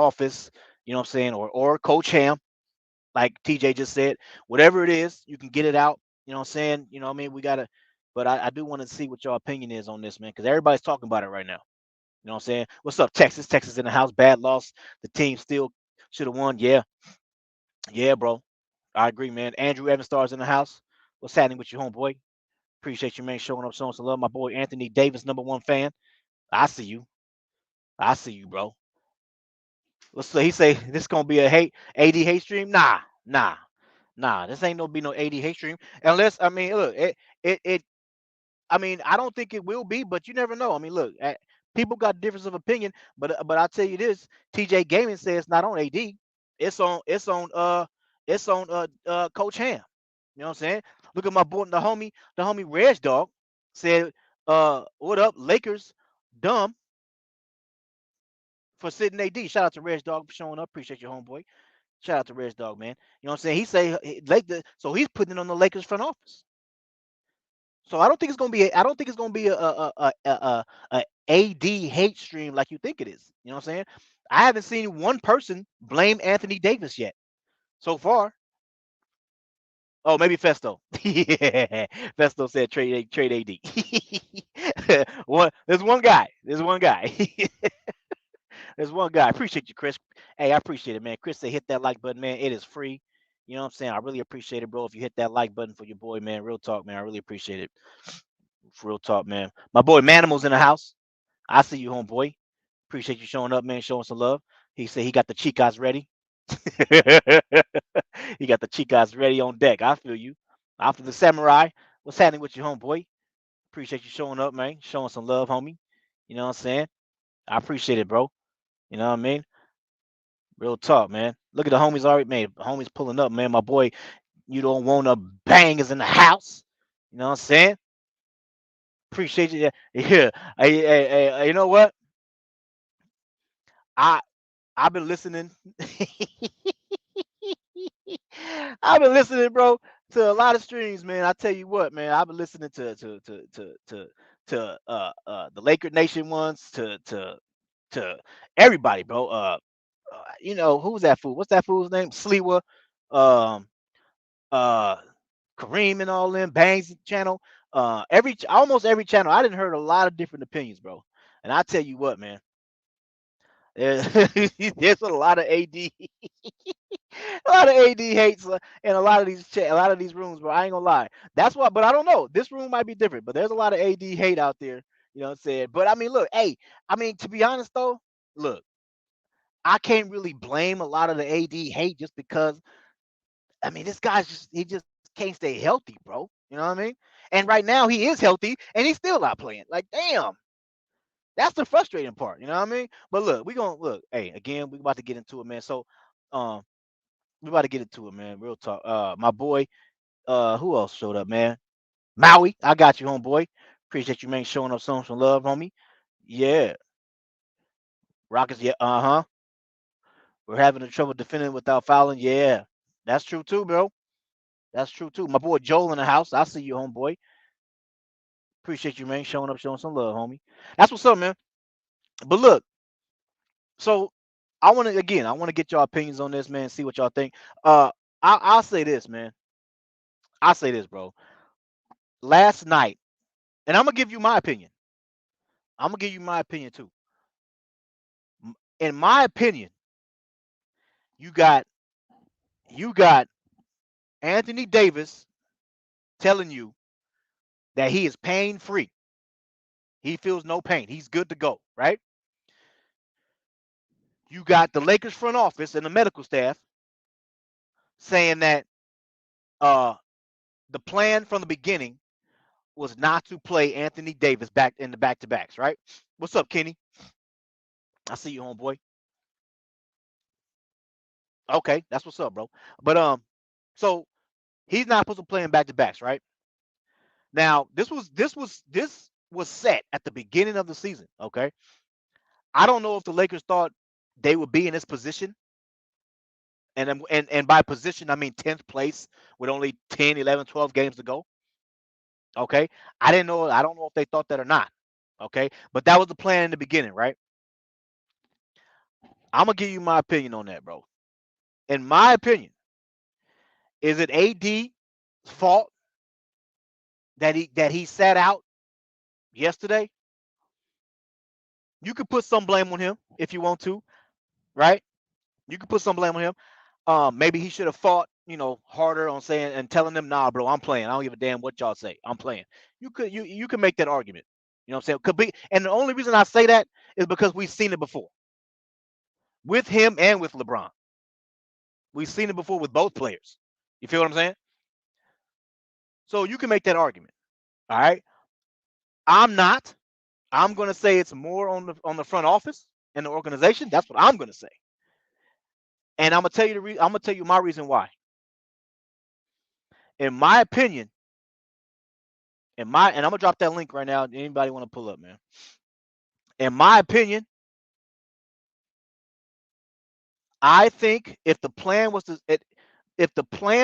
office, you know what I'm saying, or Coach Ham, like TJ just said, whatever it is, you can get it out. You know what I'm saying? You know what I mean? We gotta, but I do want to see what your opinion is on this, man, because everybody's talking about it right now. You know what I'm saying? What's up, Texas? Texas in the house. Bad loss. The team still should have won. Yeah, yeah, bro. I agree, man. Andrew Evans stars in the house. What's happening with you, homeboy? Appreciate you, man, showing up, showing some love. My boy Anthony Davis, #1 fan. I see you. I see you, bro. Let's say he say this gonna be a AD hate stream. Nah. This ain't no be no AD hate stream unless I mean look it. I mean I don't think it will be, but you never know. I mean look, people got difference of opinion, but I'll tell you this: TJ Gaming says it's not on AD. It's on Coach Ham. You know what I'm saying? Look at my boy, the homie Reg Dog said, what up, Lakers? Dumb for sitting AD. Shout out to Reg Dog for showing up. Appreciate your homeboy. Shout out to Reg Dog, man. You know what I'm saying? He say so he's putting it on the Lakers front office. So I don't think it's gonna be. I don't think it's gonna be a AD hate stream like you think it is. You know what I'm saying? I haven't seen one person blame Anthony Davis yet so far. Oh, maybe Festo. Yeah, Festo said trade AD. There's one guy. There's one guy. There's one guy. Appreciate you, Chris. Hey, I appreciate it, man. Chris said hit that like button, man. It is free. You know what I'm saying? I really appreciate it, bro. If you hit that like button for your boy, man. Real talk, man. I really appreciate it. Real talk, man. My boy Manimal's in the house. I see you, homeboy. Appreciate you showing up, man. Showing some love. He said he got the chicas ready. He got the chicas ready on deck. I feel you. After the samurai, what's happening with you, homeboy? Appreciate you showing up, man. Showing some love, homie. You know what I'm saying? I appreciate it, bro. You know what I mean? Real talk, man. Look at the homies already made. Homies pulling up, man. My boy, you don't want to bang is in the house. You know what I'm saying? Appreciate you. Yeah. You know what? I I've been listening. I've been listening, bro, to a lot of streams, man. I tell you what, man. I've been listening to the Laker Nation ones, to everybody, bro. Who's that fool? What's that fool's name? Sliwa, um, uh, Kareem, and all them Bangs channel. Almost every channel. I didn't heard a lot of different opinions, bro. And I tell you what, man. There's, there's a lot of AD, a lot of AD hates in a lot of these rooms, bro. I ain't gonna lie. That's why, but I don't know. This room might be different, but there's a lot of AD hate out there. You know what I'm saying? But I mean, look, hey, I mean, to be honest though, look, I can't really blame a lot of the AD hate just because I mean, this guy's just can't stay healthy, bro. You know what I mean? And right now he is healthy and he's still not playing. Like, damn, that's the frustrating part. You know what I mean? But look, we gonna look. Hey, again, we about to get into it, man. So, um, we about to get into it, man. Real talk. My boy, who else showed up, man? Maui, I got you, homeboy. Appreciate you, man, showing up some love, homie. Yeah, Rockets. Yeah, we're having a trouble defending without fouling. Yeah, that's true too, bro. That's true too. My boy Joel in the house. I see you, homeboy. Appreciate you, man, showing up, showing some love, homie. That's what's up, man. But look, so I want to get your opinions on this, man. See what y'all think. Uh, I'll say this, man. I'll say this, bro. Last night, and I'm gonna give you my opinion. I'm gonna give you my opinion too. In my opinion, you got you got Anthony Davis telling you that he is pain free. He feels no pain. He's good to go, right? You got the Lakers front office and the medical staff saying that uh, the plan from the beginning was not to play Anthony Davis back in the back to backs, right? What's up, Kenny? I see you, homeboy. Okay, that's what's up, bro. But so he's not supposed to play in back to backs, right? Now this was set at the beginning of the season. Okay, I don't know if the Lakers thought they would be in this position, and by position I mean 10th place with only 10, 11, 12 games to go. Okay, I didn't know. I don't know if they thought that or not. Okay, but that was the plan in the beginning, right? I'm gonna give you my opinion on that, bro. In my opinion, is it AD's fault that he sat out yesterday? You could put some blame on him if you want to, right? You could put some blame on him. Maybe he should have fought, harder on saying and telling them, nah, bro, I'm playing. I don't give a damn what y'all say. I'm playing. You could make that argument. You know what I'm saying? Could be, and the only reason I say that is because we've seen it before with him and with LeBron. We've seen it before with both players. You feel what I'm saying? So you can make that argument. All right. I'm not. I'm gonna say it's more on the front office and the organization. That's what I'm gonna say. And I'm gonna tell you I'm gonna tell you my reason why. In my opinion, and I'm gonna drop that link right now. Anybody want to pull up, man? In my opinion, I think if the plan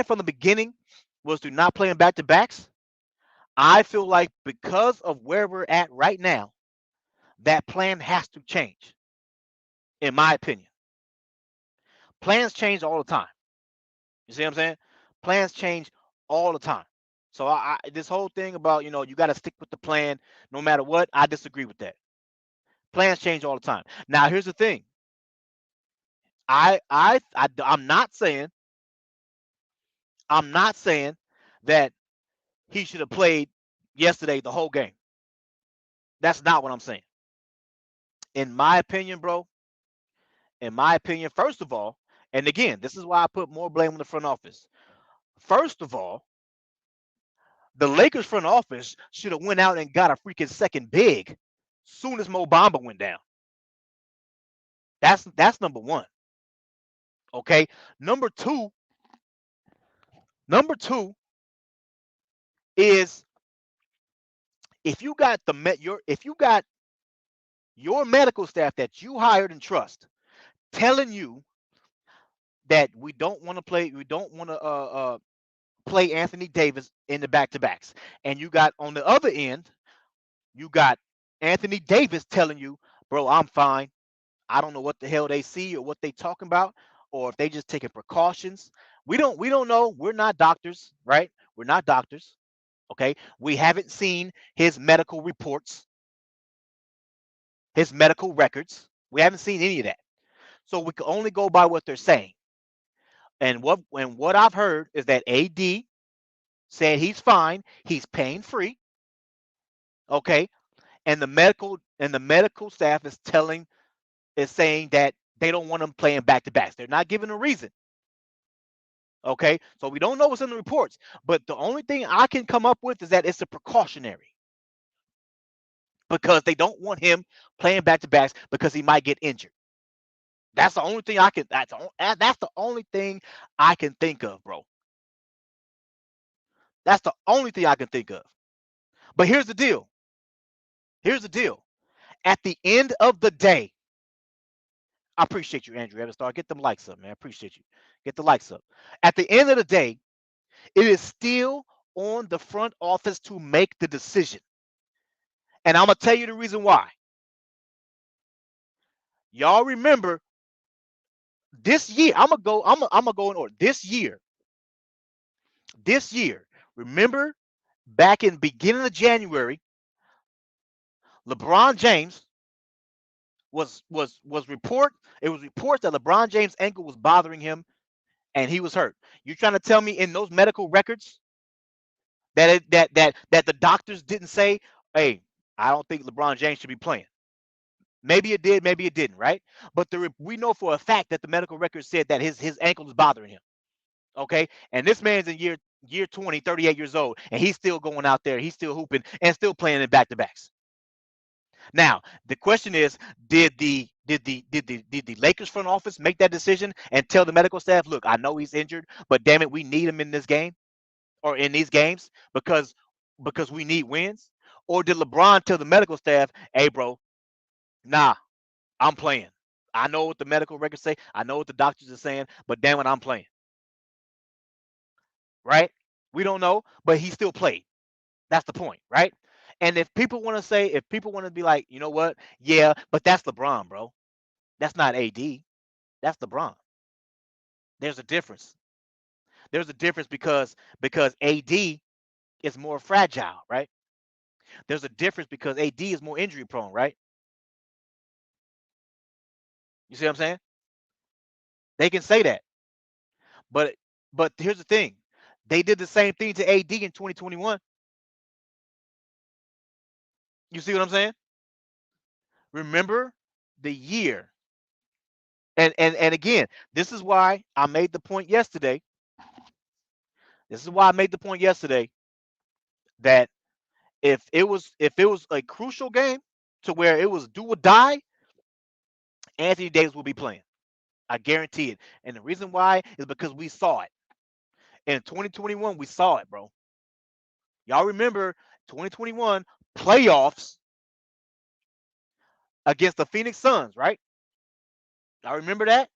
from the beginning was to not play in back to backs, I feel like because of where we're at right now, that plan has to change. In my opinion, plans change all the time. You see what I'm saying? Plans change all the time. So this whole thing about you got to stick with the plan no matter what, I disagree with that. Plans change all the time. Now here's the thing. I'm not saying that he should have played yesterday the whole game. That's not what I'm saying. In my opinion, bro, first of all, and again, this is why I put more blame on the front office. First of all, the Lakers front office should have went out and got a freaking second big soon as Mo Bamba went down. That's number one. Okay. Number two is if you got your medical staff that you hired and trust telling you that we don't want to play Anthony Davis in the back-to-backs. And you got on the other end, you got Anthony Davis telling you, bro, I'm fine. I don't know what the hell they see or what they talking about, or if they just taking precautions. We don't know. We're not doctors, right? We're not doctors. Okay. We haven't seen his medical reports, his medical records. We haven't seen any of that. So we can only go by what they're saying. And what I've heard is that AD said he's fine, he's pain free. Okay. And the medical staff is saying that they don't want him playing back to backs. They're not giving a reason. Okay, so we don't know what's in the reports, but the only thing I can come up with is that it's a precautionary because they don't want him playing back to backs because he might get injured. That's the only thing I can. That's the only thing I can think of, bro. That's the only thing I can think of. But here's the deal. Here's the deal. At the end of the day, I appreciate you, Andrew Everstar. Get them likes up, man. I appreciate you. Get the likes up. At the end of the day, it is still on the front office to make the decision. And I'm gonna tell you the reason why. Y'all remember this year? I'm gonna go in order. This year. Remember back in beginning of January, LeBron James was report. It was reports that LeBron James' ankle was bothering him, and he was hurt. You trying to tell me in those medical records that the doctors didn't say, "Hey, I don't think LeBron James should be playing." Maybe it did, maybe it didn't, right? But we know for a fact that the medical records said that his ankle is bothering him. Okay, and this man's in year 20, 38 years old, and he's still going out there, he's still hooping and still playing in back to backs. Now the question is, did the Lakers front office make that decision and tell the medical staff, look, I know he's injured, but damn it, we need him in this game or in these games because we need wins? Or did LeBron tell the medical staff, hey, bro, nah, I'm playing. I know what the medical records say. I know what the doctors are saying, but damn it, I'm playing. Right? We don't know, but he still played. That's the point, right? And if people want to be like, you know what? Yeah, but that's LeBron, bro. That's not AD. That's LeBron. There's a difference. There's a difference because AD is more fragile, right? There's a difference because AD is more injury prone, right? You see what I'm saying? They can say that, but here's the thing: they did the same thing to AD in 2021. You see what I'm saying? Remember the year, and again, this is why I made the point yesterday. This is why I made the point yesterday that if it was a crucial game to where it was do or die, Anthony Davis will be playing. I guarantee it. And the reason why is because we saw it. In 2021, we saw it, bro. Y'all remember 2021 playoffs against the Phoenix Suns, right? I remember that.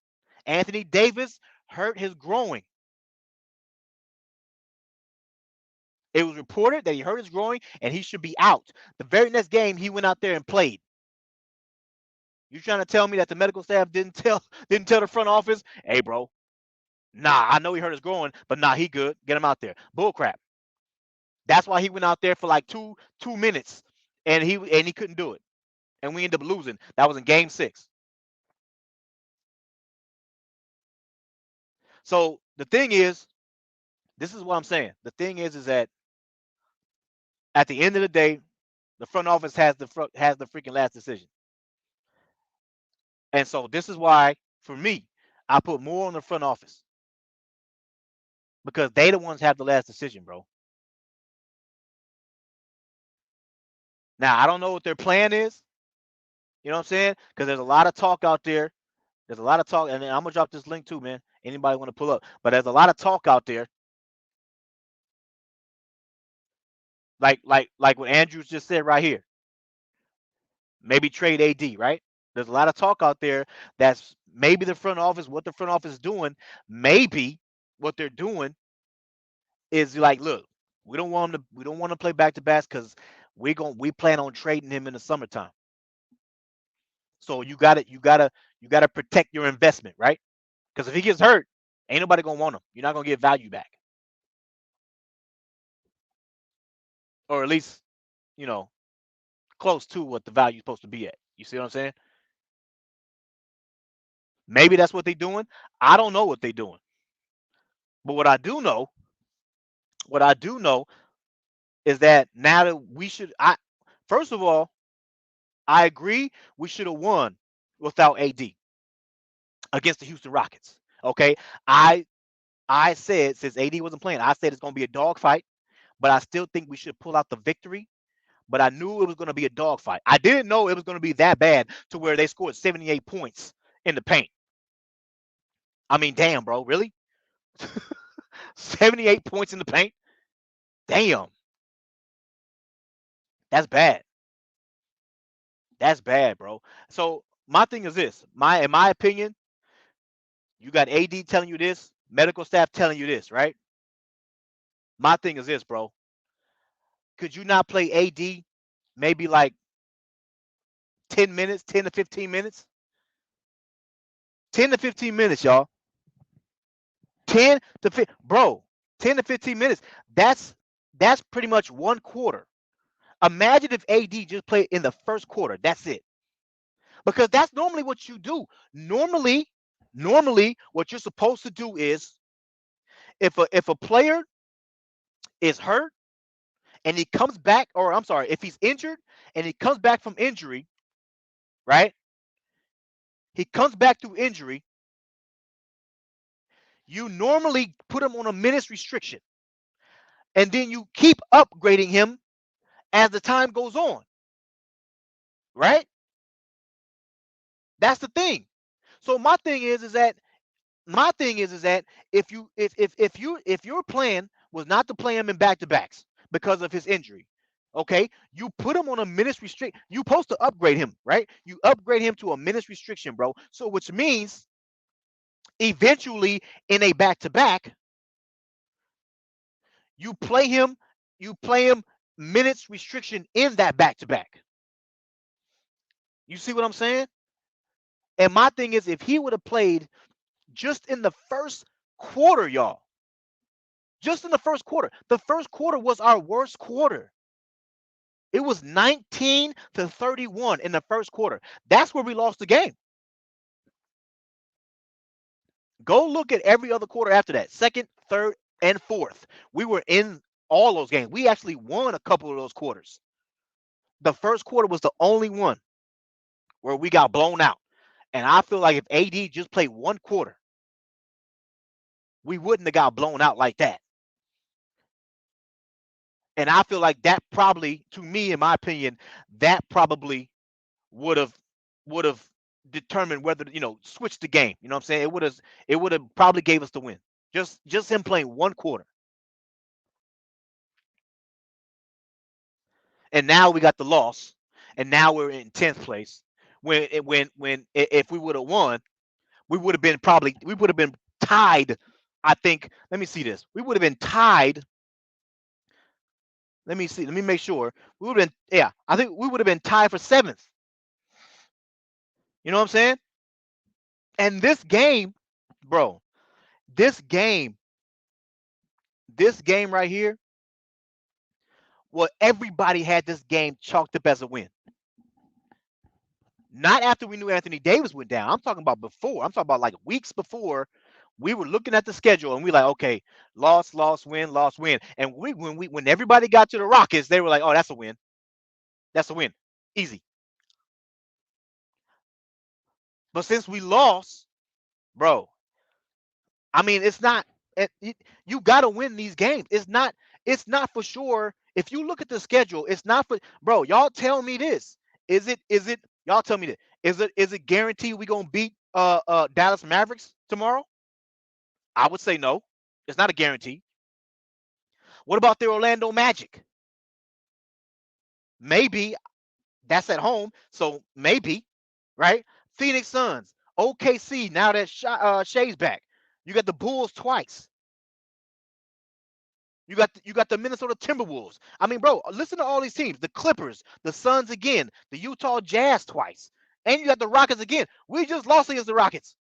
Anthony Davis hurt his groin. It was reported that he hurt his groin and he should be out. The very next game, he went out there and played. You trying to tell me that the medical staff didn't tell the front office, hey, bro, nah, I know he hurt his groin, but nah, he good. Get him out there. Bull crap. That's why he went out there for like two minutes, and he couldn't do it, and we ended up losing. That was in Game 6. So the thing is, this is what I'm saying. The thing is that at the end of the day, the front office has the freaking last decision. And so this is why, for me, I put more on the front office because they the ones have the last decision, bro. Now I don't know what their plan is. You know what I'm saying? Because there's a lot of talk out there. There's a lot of talk, and I'm gonna drop this link too, man. Anybody want to pull up? But there's a lot of talk out there, like what Andrews just said right here. Maybe trade AD, right? There's a lot of talk out there that's maybe what the front office is doing, maybe what they're doing is like, look, we don't want to play back to backs because we plan on trading him in the summertime. So you gotta protect your investment, right? Because if he gets hurt, ain't nobody gonna want him. You're not gonna get value back, or at least you know close to what the value is supposed to be at. You see what I'm saying? Maybe that's what they're doing. I don't know what they're doing, but what I do know is that now that we should, I first of all, I agree we should have won without AD against the Houston Rockets. Okay, I I said since AD wasn't playing, I said it's gonna be a dogfight, but I still think we should pull out the victory. But I knew it was gonna be a dogfight. I didn't know it was gonna be that bad to where they scored 78 points in the paint. I mean, damn, bro, really? 78 points in the paint? Damn, that's bad. That's bad, bro. So my thing is this: in my opinion, you got AD telling you this, medical staff telling you this, right? My thing is this, bro. Could you not play AD maybe like 10 minutes, 10 to 15 minutes? 10 to 15 minutes, y'all. 10 to 15, bro. 10 to 15 minutes. That's pretty much one quarter. Imagine if AD just played in the first quarter. That's it. Because that's normally what you do. Normally, what you're supposed to do is if a player is hurt and he comes back, or I'm sorry, if he's injured and he comes back from injury, right? He comes back through injury. You normally put him on a minutes restriction, and then you keep upgrading him as the time goes on, right? That's the thing. So my thing is that if your plan was not to play him in back to backs because of his injury, okay, you put him on a minutes restrict. You supposed to upgrade him, right? You upgrade him to a minutes restriction, bro. So which means eventually in a back to back, you play him, you play him minutes restriction in that back to back. You see what I'm saying? And my thing is, if he would have played just in the first quarter, y'all, just in the first quarter was our worst quarter. It was 19-31 in the first quarter. That's where we lost the game. Go look at every other quarter after that. Second, third, and fourth. We were in all those games. We actually won a couple of those quarters. The first quarter was the only one where we got blown out. And I feel like if AD just played one quarter, we wouldn't have got blown out like that. And I feel like that probably, to me, in my opinion, that probably would have determined whether switch the game. You know what I'm saying? It would have probably gave us the win. Just him playing one quarter. And now we got the loss, and now we're in 10th place. When if we would have won, we would have been tied. I think. Let me see this. We would have been tied. Let me see. Let me make sure. We would have been. Yeah, I think we would have been tied for 7th. You know what I'm saying? And this game, bro, this game right here, well, everybody had this game chalked up as a win. Not after we knew Anthony Davis went down. I'm talking about before. I'm talking about like weeks before. We were looking at the schedule and we like, okay, loss, win, loss, win. And when everybody got to the Rockets, they were like, oh, that's a win. That's a win. Easy. But since we lost, bro, I mean, it's not. You got to win these games. It's not for sure. If you look at the schedule, it's not for bro. Y'all tell me this. Is it? Y'all tell me this. Is it guaranteed we gonna beat Dallas Mavericks tomorrow? I would say no. It's not a guarantee. What about the Orlando Magic? Maybe that's at home, so maybe, right? Phoenix Suns, OKC. Now that Shea's back, you got the Bulls twice. You got the Minnesota Timberwolves. I mean, bro, listen to all these teams: the Clippers, the Suns again, the Utah Jazz twice, and you got the Rockets again. We just lost against the Rockets.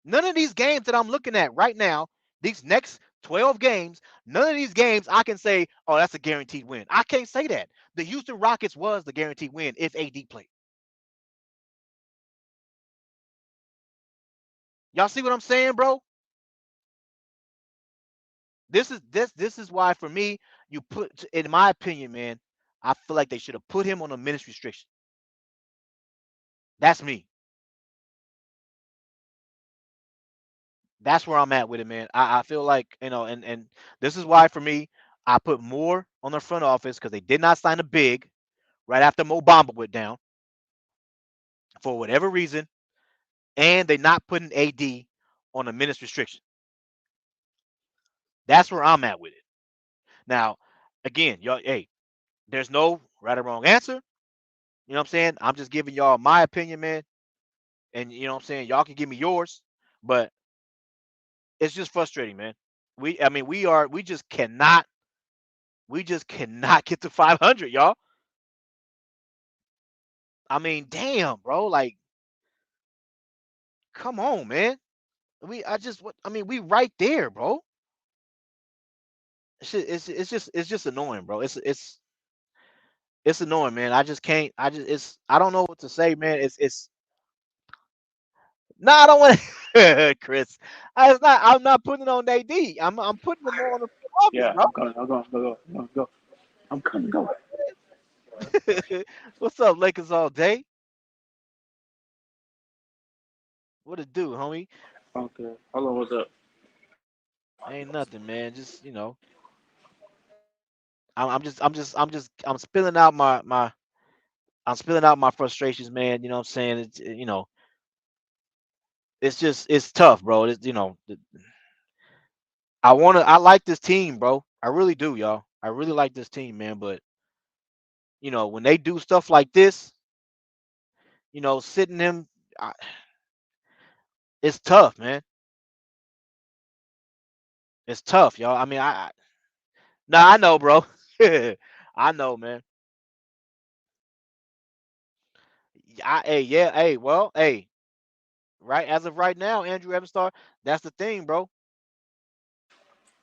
None of these games that I'm looking at right now, these next 12 games, none of these games I can say, oh, that's a guaranteed win. I can't say that. The Houston Rockets was the guaranteed win if AD played. Y'all see what I'm saying, bro? This is why for me, you put, in my opinion, man, I feel like they should have put him on a minutes restriction. That's me. That's where I'm at with it, man. I feel like, and this is why for me, I put more on the front office because they did not sign a big right after Mo Bamba went down for whatever reason, and they're not putting AD on a minutes restriction. That's where I'm at with it. Now, again, y'all, hey, there's no right or wrong answer. You know what I'm saying? I'm just giving y'all my opinion, man. And you know what I'm saying? Y'all can give me yours, but it's just frustrating, man. I mean, we just cannot get to 500, y'all. I mean, damn, bro. Like, come on, man. I mean, we right there, bro. It's just annoying, bro. It's annoying, man. I just can't. I don't know what to say, man. It's no, I don't want to, Chris. I'm not putting it on AD. I'm putting it more on the front office, Yeah, bro. I'm coming. I'm going. Go. I'm coming. Go. What's up, Lakers all day? What it do, homie? Okay. Hold on. What's up? Ain't nothing, man. Just I'm spilling out I'm spilling out my frustrations, man. You know what I'm saying? It's just it's tough, bro. I like this team, bro. I really do, y'all. I really like this team, man. But when they do stuff like this, sitting them, I, it's tough, man. It's tough, y'all. I mean, nah, I know, bro. I know, man. Well, hey, right as of right now, Andrew Evenstar, that's the thing, bro.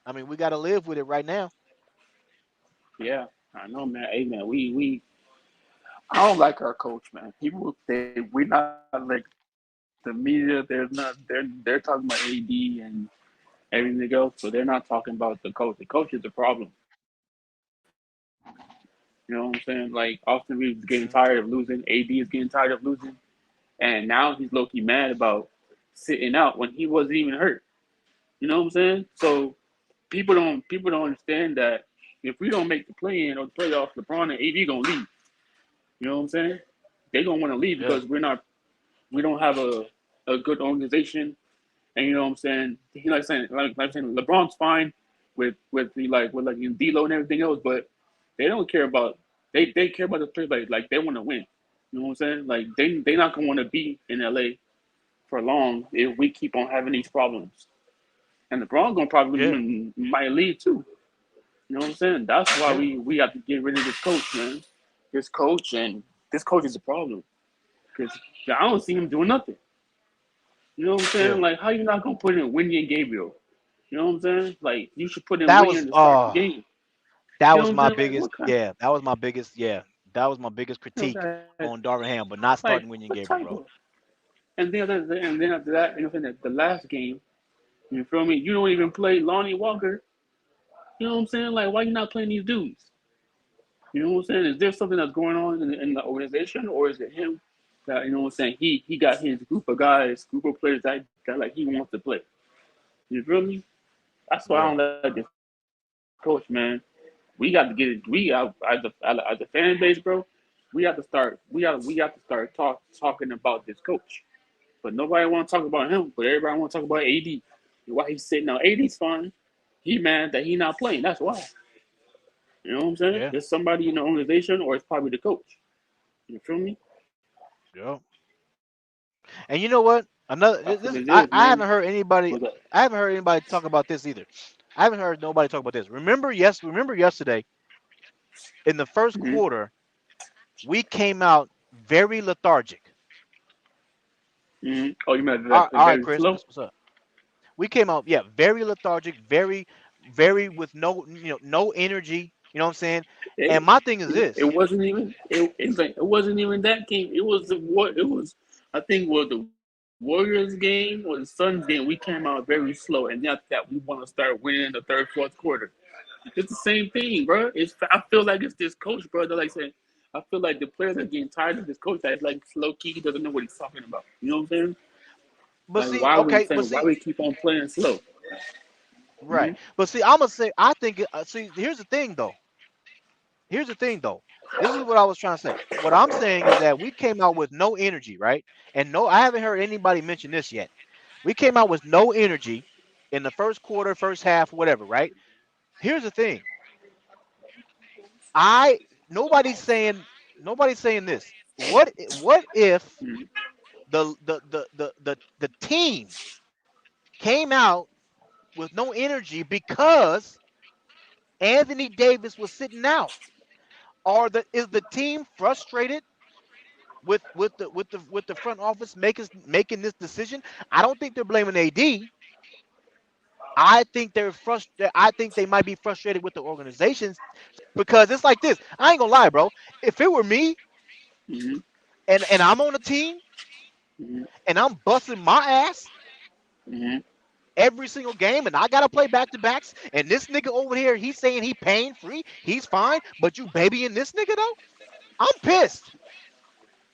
I mean, we got to live with it right now. Yeah, I know, man. Hey, man, we I don't like our coach, man. People they we're not like the media. They're talking about AD and everything else, but they're not talking about the coach. The coach is the problem. You know what I'm saying? Like Austin Reeves is getting tired of losing. AD is getting Hmm. tired of losing, and now he's low key mad about sitting out when he wasn't even hurt. You know what I'm saying? So people don't understand that if we don't make the play in or the playoffs, LeBron and AD gonna leave. You know what I'm saying? They gonna want to leave because Yeah, we don't have a good organization. And you know what I'm saying? He like saying LeBron's fine with D'Lo and everything else, but they don't care about they care about the players like they want to win. You know what I'm saying? Like they not gonna want to be in LA for long if we keep on having these problems. And LeBron gonna probably yeah, might leave too. You know what I'm saying? That's why yeah, we have to get rid of this coach, man. This coach and this coach is a problem because I don't see him doing nothing. You know what I'm saying? yeah. Like, how you not gonna put in Wendy and Gabriel? You know what I'm saying? Like, you should put in That Wendy was in to start the game. that You know was what I'm my saying? Like, biggest. what kind? Yeah, that was my biggest. Yeah, that was my biggest You know critique what I'm saying? on Darvin Ham, but not Like, starting William what Gabriel, type bro. of? And then after that, you know what I'm saying? The last game, you feel me? You don't even play Lonnie Walker. You know what I'm saying? Like, why you not playing these dudes? You know what I'm saying? Is there something that's going on in the organization, or is it him that you know what I'm saying? He got his group of guys, group of players that like he wants to play. You feel me? That's why I don't Yeah, like this coach, man. We got to get it. As a fan base, bro. We got to start talking about this coach. But nobody want to talk about him. But everybody want to talk about AD. Why he's sitting now? AD's fine. He mad that he not playing. That's why. You know what I'm saying? yeah, There's somebody in the organization, or it's probably the coach. You feel me? yeah. And you know what? Another That's what this it is, I man. haven't heard anybody. What's up? I haven't heard anybody talk about this either. I haven't heard nobody talk about this. Remember yesterday in the first Mm-hmm. quarter, we came out very lethargic. Mm-hmm. Oh, you meant All right, very Chris, slow? what's up? We came out, yeah, very lethargic, very with no energy. You know what I'm saying? And It, my thing is it this. wasn't even it wasn't even that game. It was the what it was. I think was the Warriors game or the Suns game. We came out very slow, and after that we want to start winning in the third, fourth quarter. It's the same thing, bro. I feel like it's this coach, bro. They're like saying, I feel like the players are getting tired of this coach that is like slow key. He doesn't know what he's talking about. You know what I'm saying? But Like see, why we okay, saying but why see, we keep on playing slow? right. Mm-hmm. But see, I'm gonna say, I think, see, here's the thing though. Here's the thing though. This is what I was trying to say. What I'm saying is that we came out with no energy, right? And no, I haven't heard anybody mention this yet. We came out with no energy in the first quarter, first half, whatever, right? Here's the thing. I nobody's saying this. What if the team came out with no energy because Anthony Davis was sitting out? Or is the team frustrated with the front office making this decision? I don't think they're blaming AD. I think they're frustrated. I think they might be frustrated with the organizations because it's like this. I ain't gonna lie, bro. If it were me Mm-hmm. and I'm on a team Mm-hmm. and I'm busting my ass Mm-hmm. every single game and I gotta play back to backs and this nigga over here he's saying he pain free, he's fine, but you babying this nigga though, I'm pissed.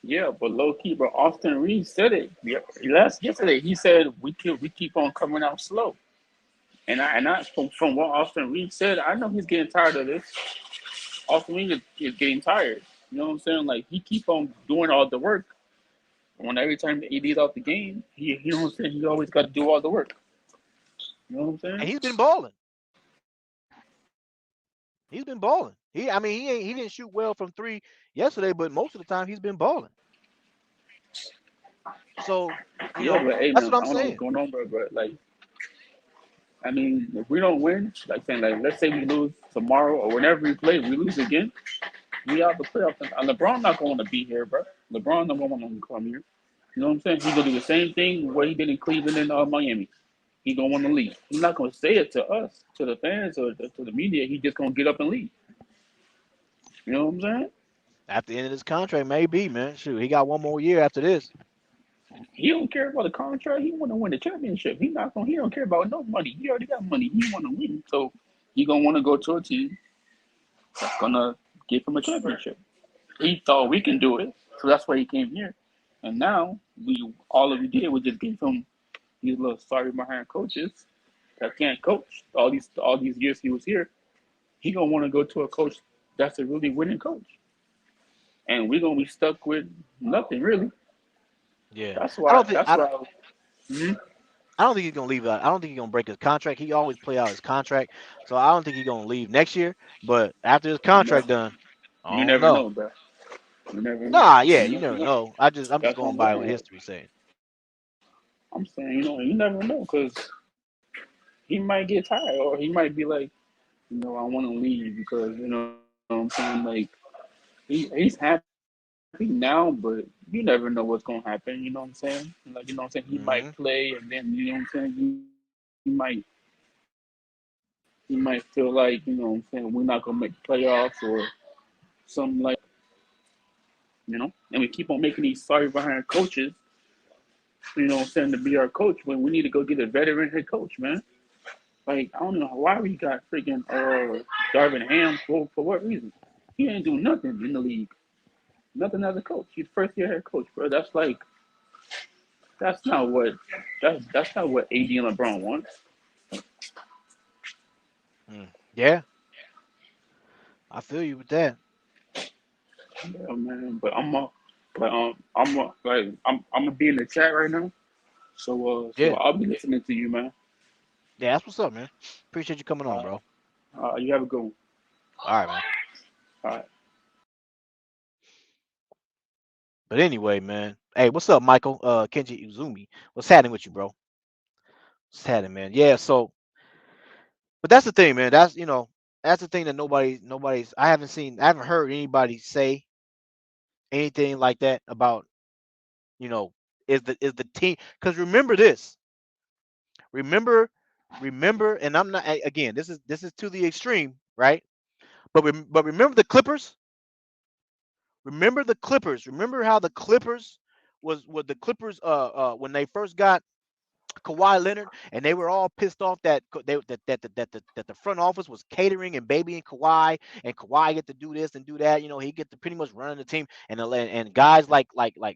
Yeah, but low key, bro. Austin Reeves said it. Yeah, last yesterday he said we keep on coming out slow. And I from what Austin Reeves said, I know he's getting tired of this. Austin Reeves is getting tired. You know what I'm saying? Like he keep on doing all the work. When every time the AD's out the game, he you know what I'm saying. He always got to do all the work. You know what I'm And saying? he's been balling. He's been balling. I mean he didn't shoot well from three yesterday, but most of the time he's been balling. So, you Yeah, know, but hey that's man, what I I'm don't know what's saying. going on, bro. But like, I mean, if we don't win, like saying like let's say we lose tomorrow or whenever we play, we lose again. We out the playoffs. And LeBron not going to be here, bro. LeBron not going to come here. You know what I'm saying? He's gonna do the same thing what he did in Cleveland and Miami. He gonna want to leave. He's not gonna say it to us, to the fans, or to the media. He just gonna get up and leave. You know what I'm saying? At the end of this contract, maybe, man. Shoot, he got one more year after this. He don't care about the contract. He want to win the championship. He not gonna. He don't care about no money. He already got money. He want to win. So he gonna want to go to a team that's gonna give him a championship. He thought we can do it, so that's why he came here. And now we all of we did was just give him these little sorry behind coaches that can't coach. All these years he was here, he gonna want to go to a coach that's a really winning coach, and we're gonna be stuck with nothing really. Yeah, That's I why. don't think That's why. Mhm. I don't think he's gonna leave. I don't think he's gonna break his contract. He always play out his contract, so I don't think he's gonna leave next year. But after his You contract never, done, I you don't never know. know, bro. You never know. Nah, yeah, You you never never know. know. I'm just That's going what I'm by what saying. history saying. I'm saying, you never know because he might get tired, or he might be like, I want to leave because what I'm saying, like he's happy now, but you never know what's gonna happen. You know what I'm saying? Like He might play, and then he might feel like we're not gonna make the playoffs or something like and we keep on making these sorry behind coaches. To be our coach when we need to go get a veteran head coach, man. Like I don't know why we got freaking Darvin Ham for what reason? He ain't do nothing in the league. Nothing as a coach. He's first year head coach, bro. That's not what that's not what AD and LeBron wants. Yeah, I feel you with that. Yeah, man. I'm gonna be in the chat right now. So Yeah, I'll be listening to you, man. yeah, that's what's up, man. Appreciate you coming on, Uh, bro. you have a good one. All right, man. All right. But anyway, man. Hey, what's up, Michael? Kenji Uzumi. What's happening with you, bro? What's happening, man? Yeah. So, but that's the thing, man. That's the thing that nobody's. I haven't heard anybody say anything like that about you know is the team because remember this remember remember and I'm not again this is to the extreme, right? But remember the Clippers. Remember how the Clippers was the Clippers when they first got Kawhi Leonard, and they were all pissed off that the front office was catering and babying Kawhi, and Kawhi get to do this and do that. He get to pretty much run the team, and guys like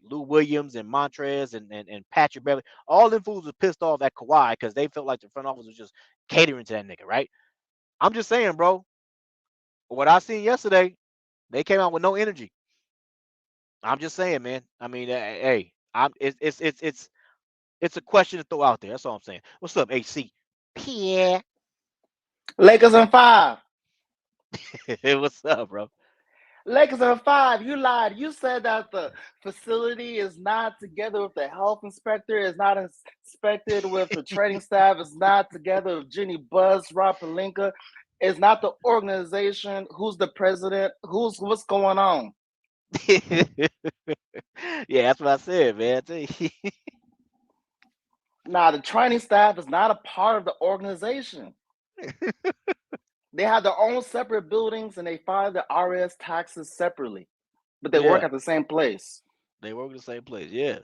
Lou Williams and Montrez and Patrick Beverly, all them fools were pissed off at Kawhi because they felt like the front office was just catering to that nigga, right? I'm just saying, bro. What I seen yesterday, they came out with no energy. I'm just saying, man. I mean, hey, it's a question to throw out there. That's all I'm saying. What's up, AC? Pierre. Lakers in five. What's up, bro? Lakers in five. You lied. You said that the facility is not together with the health inspector, is not inspected with the training staff, is not together with Jenny Buzz, Rob Pelinka, is not the organization. Who's the president? What's going on? Yeah, that's what I said, man. I tell you. Now, the training staff is not a part of the organization. They have their own separate buildings and they file the RS taxes separately, but they work Yeah, at the same place. they work in the same place. Yeah,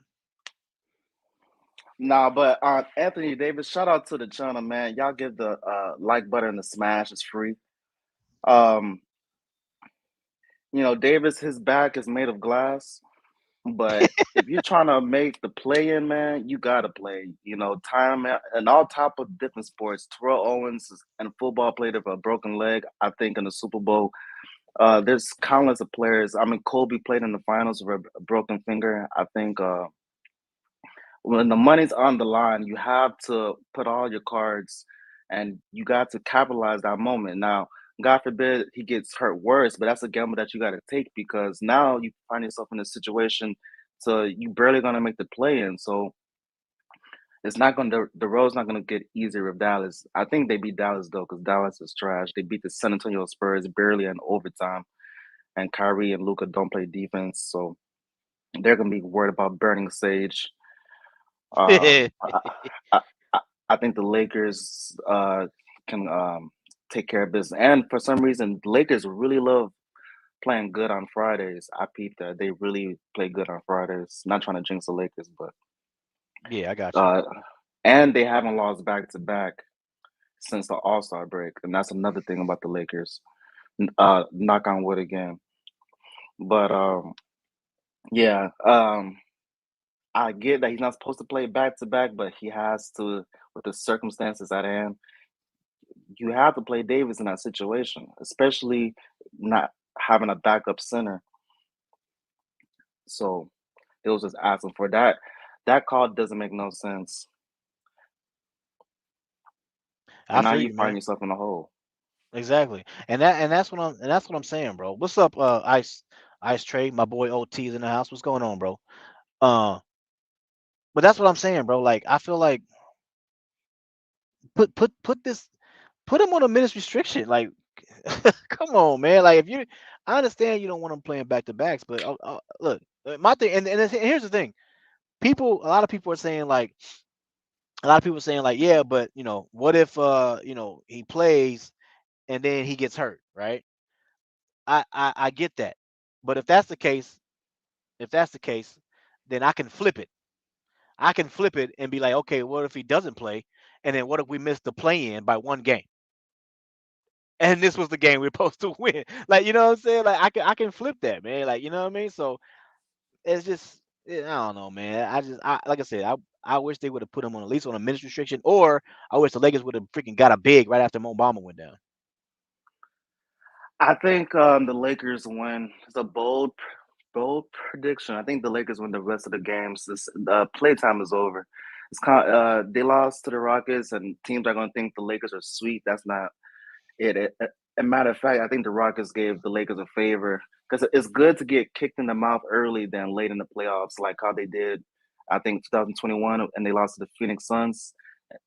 Nah, but Anthony Davis, shout out to the channel, man. Y'all give the like button and the smash. It's free. Um, Davis, his back is made of glass, but if you're trying to make the play in, man, you gotta play. Time and all type of different sports. Terrell Owens and football played with a broken leg. I think in the Super Bowl. There's countless of players. I mean, Kobe played in the finals with a broken finger. I think when the money's on the line, you have to put all your cards and you got to capitalize that moment. Now, God forbid he gets hurt worse, but that's a gamble that you got to take because now you find yourself in a situation so you barely gonna make the play in. So it's not gonna the road's not gonna get easier with Dallas. I think they beat Dallas though because Dallas is trash. They beat the San Antonio Spurs barely in overtime. and Kyrie and Luca don't play defense, so they're gonna be worried about burning Sage. Um, I, I, I think the Lakers can take care of business, and for some reason, the Lakers really love playing good on Fridays. I peeped that they really play good on Fridays. Not trying to jinx the Lakers, but Yeah, I got you. uh, and they haven't lost back to back since the All Star break, and that's another thing about the Lakers. Knock on wood again, but yeah, I get that he's not supposed to play back to back, but he has to with the circumstances at hand. You have to play Davis in that situation, especially not having a backup center. So it was just asking for that. That call doesn't make no sense, I and now feel you you, find man. yourself in a hole. Exactly. And that's what I'm saying, bro. What's up, Ice Trade? My boy OT's in the house. What's going on, bro? Uh, but that's what I'm saying, bro. Like I feel like put him on a minutes restriction. Like, come on, man. Like if you, I understand you don't want him playing back to backs, but look, my thing, and here's the thing. A lot of people are saying like, yeah, but what if he plays and then he gets hurt, right? I get that, but if that's the case, then I can flip it. I can flip it and be like, okay, what if he doesn't play, and then what if we miss the play in by one game, and this was the game we are supposed to win? Like, you know what I'm saying? Like, I can flip that, man. Like, you know what I mean? So it's just, I don't know, man. Like I said, I wish they would have put him on at least on a minutes restriction, or I wish the Lakers would have freaking got a big right after Mo Bamba went down. I think the Lakers win. It's a bold prediction. I think the Lakers win the rest of the games. This playtime is over. It's kind they lost to the Rockets, and teams are going to think the Lakers are sweet. That's not a matter of fact, I think the Rockets gave the Lakers a favor because it's good to get kicked in the mouth early than late in the playoffs, like how they did, I think 2021, and they lost to the Phoenix Suns.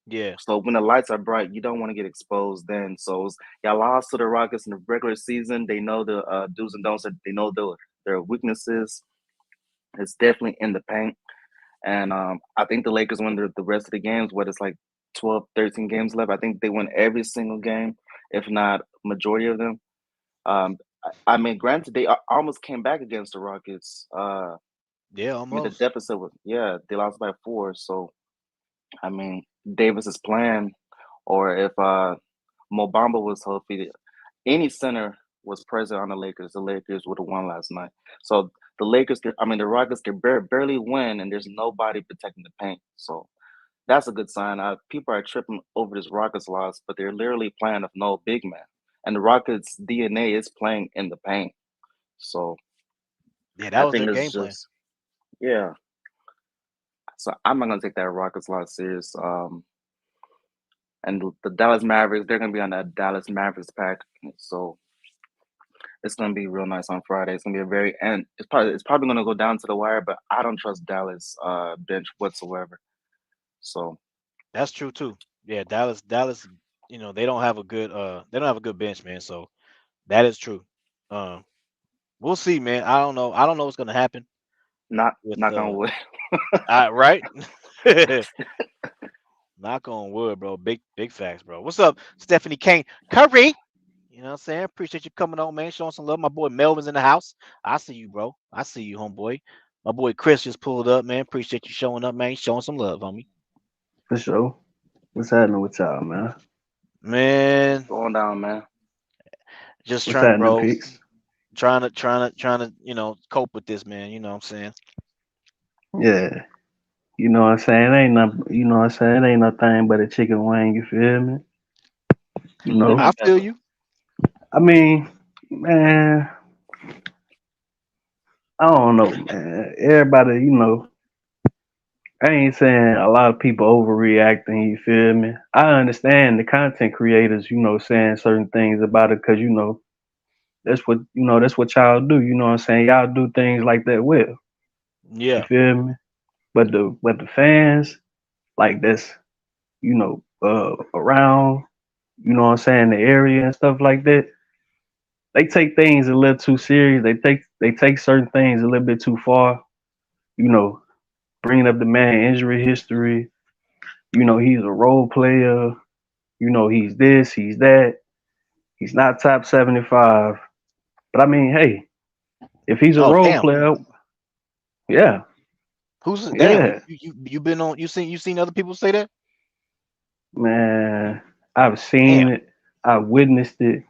Yeah, So when the lights are bright, you don't want to get exposed then. So y'all lost to the Rockets in the regular season. They know the do's and don'ts. They know their weaknesses. It's definitely in the paint. And I think the Lakers win the rest of the games. What it's like 12, 13 games left. I think they win every single game, if not majority of them. Um, I mean, granted, they almost came back against the Rockets. yeah, I mean, the almost. deficit was, yeah, they lost by four. So, I mean, Davis's plan, or if Mo Bamba was healthy, any center was present on the Lakers would have won last night. So the Rockets can barely win, and there's nobody protecting the paint. So that's a good sign. People are tripping over this Rockets loss, but they're literally playing with no big man, and the Rockets' DNA is playing in the paint. So Yeah, that I was think their it's game plan. just yeah. So I'm not gonna take that Rockets loss serious. And the Dallas Mavericks, they're gonna be on that Dallas Mavericks pack. So it's gonna be real nice on Friday. It's gonna be a very and it's probably gonna go down to the wire, but I don't trust Dallas bench whatsoever. So That's true too. Yeah, Dallas. They don't have a good bench, man. So that is true. Um, we'll see, man. I don't know. I don't know what's gonna happen not with knock on wood. right. Knock on wood, bro. Big facts, bro. What's up, Stephanie Kane Curry? You know what I'm saying? Appreciate you coming on, man. Showing some love. My boy Melvin's in the house. I see you, bro. I see you, homeboy. My boy Chris just pulled up, man. Appreciate you showing up, man. Showing some love, homie. For sure. What's happening with y'all, man? Man, Going down, man. just What's trying, happening, bro. peeps? Trying to, cope with this, man. You know what I'm saying? Yeah. You know what I'm saying? It ain't no, you know what I'm saying? It ain't nothing but a chicken wing, you feel me? You know? I feel Definitely. you. I mean, man, I don't know, man. Everybody, I ain't saying a lot of people overreacting, you feel me? I understand the content creators, saying certain things about it because, that's what y'all do, you know what I'm saying? Y'all do things like that well, you Yeah. feel me? But the fans, like that's around, the area and stuff like that, they take things a little too serious. They take certain things a little bit too far. You know, bringing up the man injury history. You know, he's a role player. You know, he's this, he's that. He's not top 75. But I mean, hey, if he's a Oh role damn. player, yeah, Who's damn? yeah, You been on? You seen other people say that? man, I've seen Damn. it. I've witnessed it.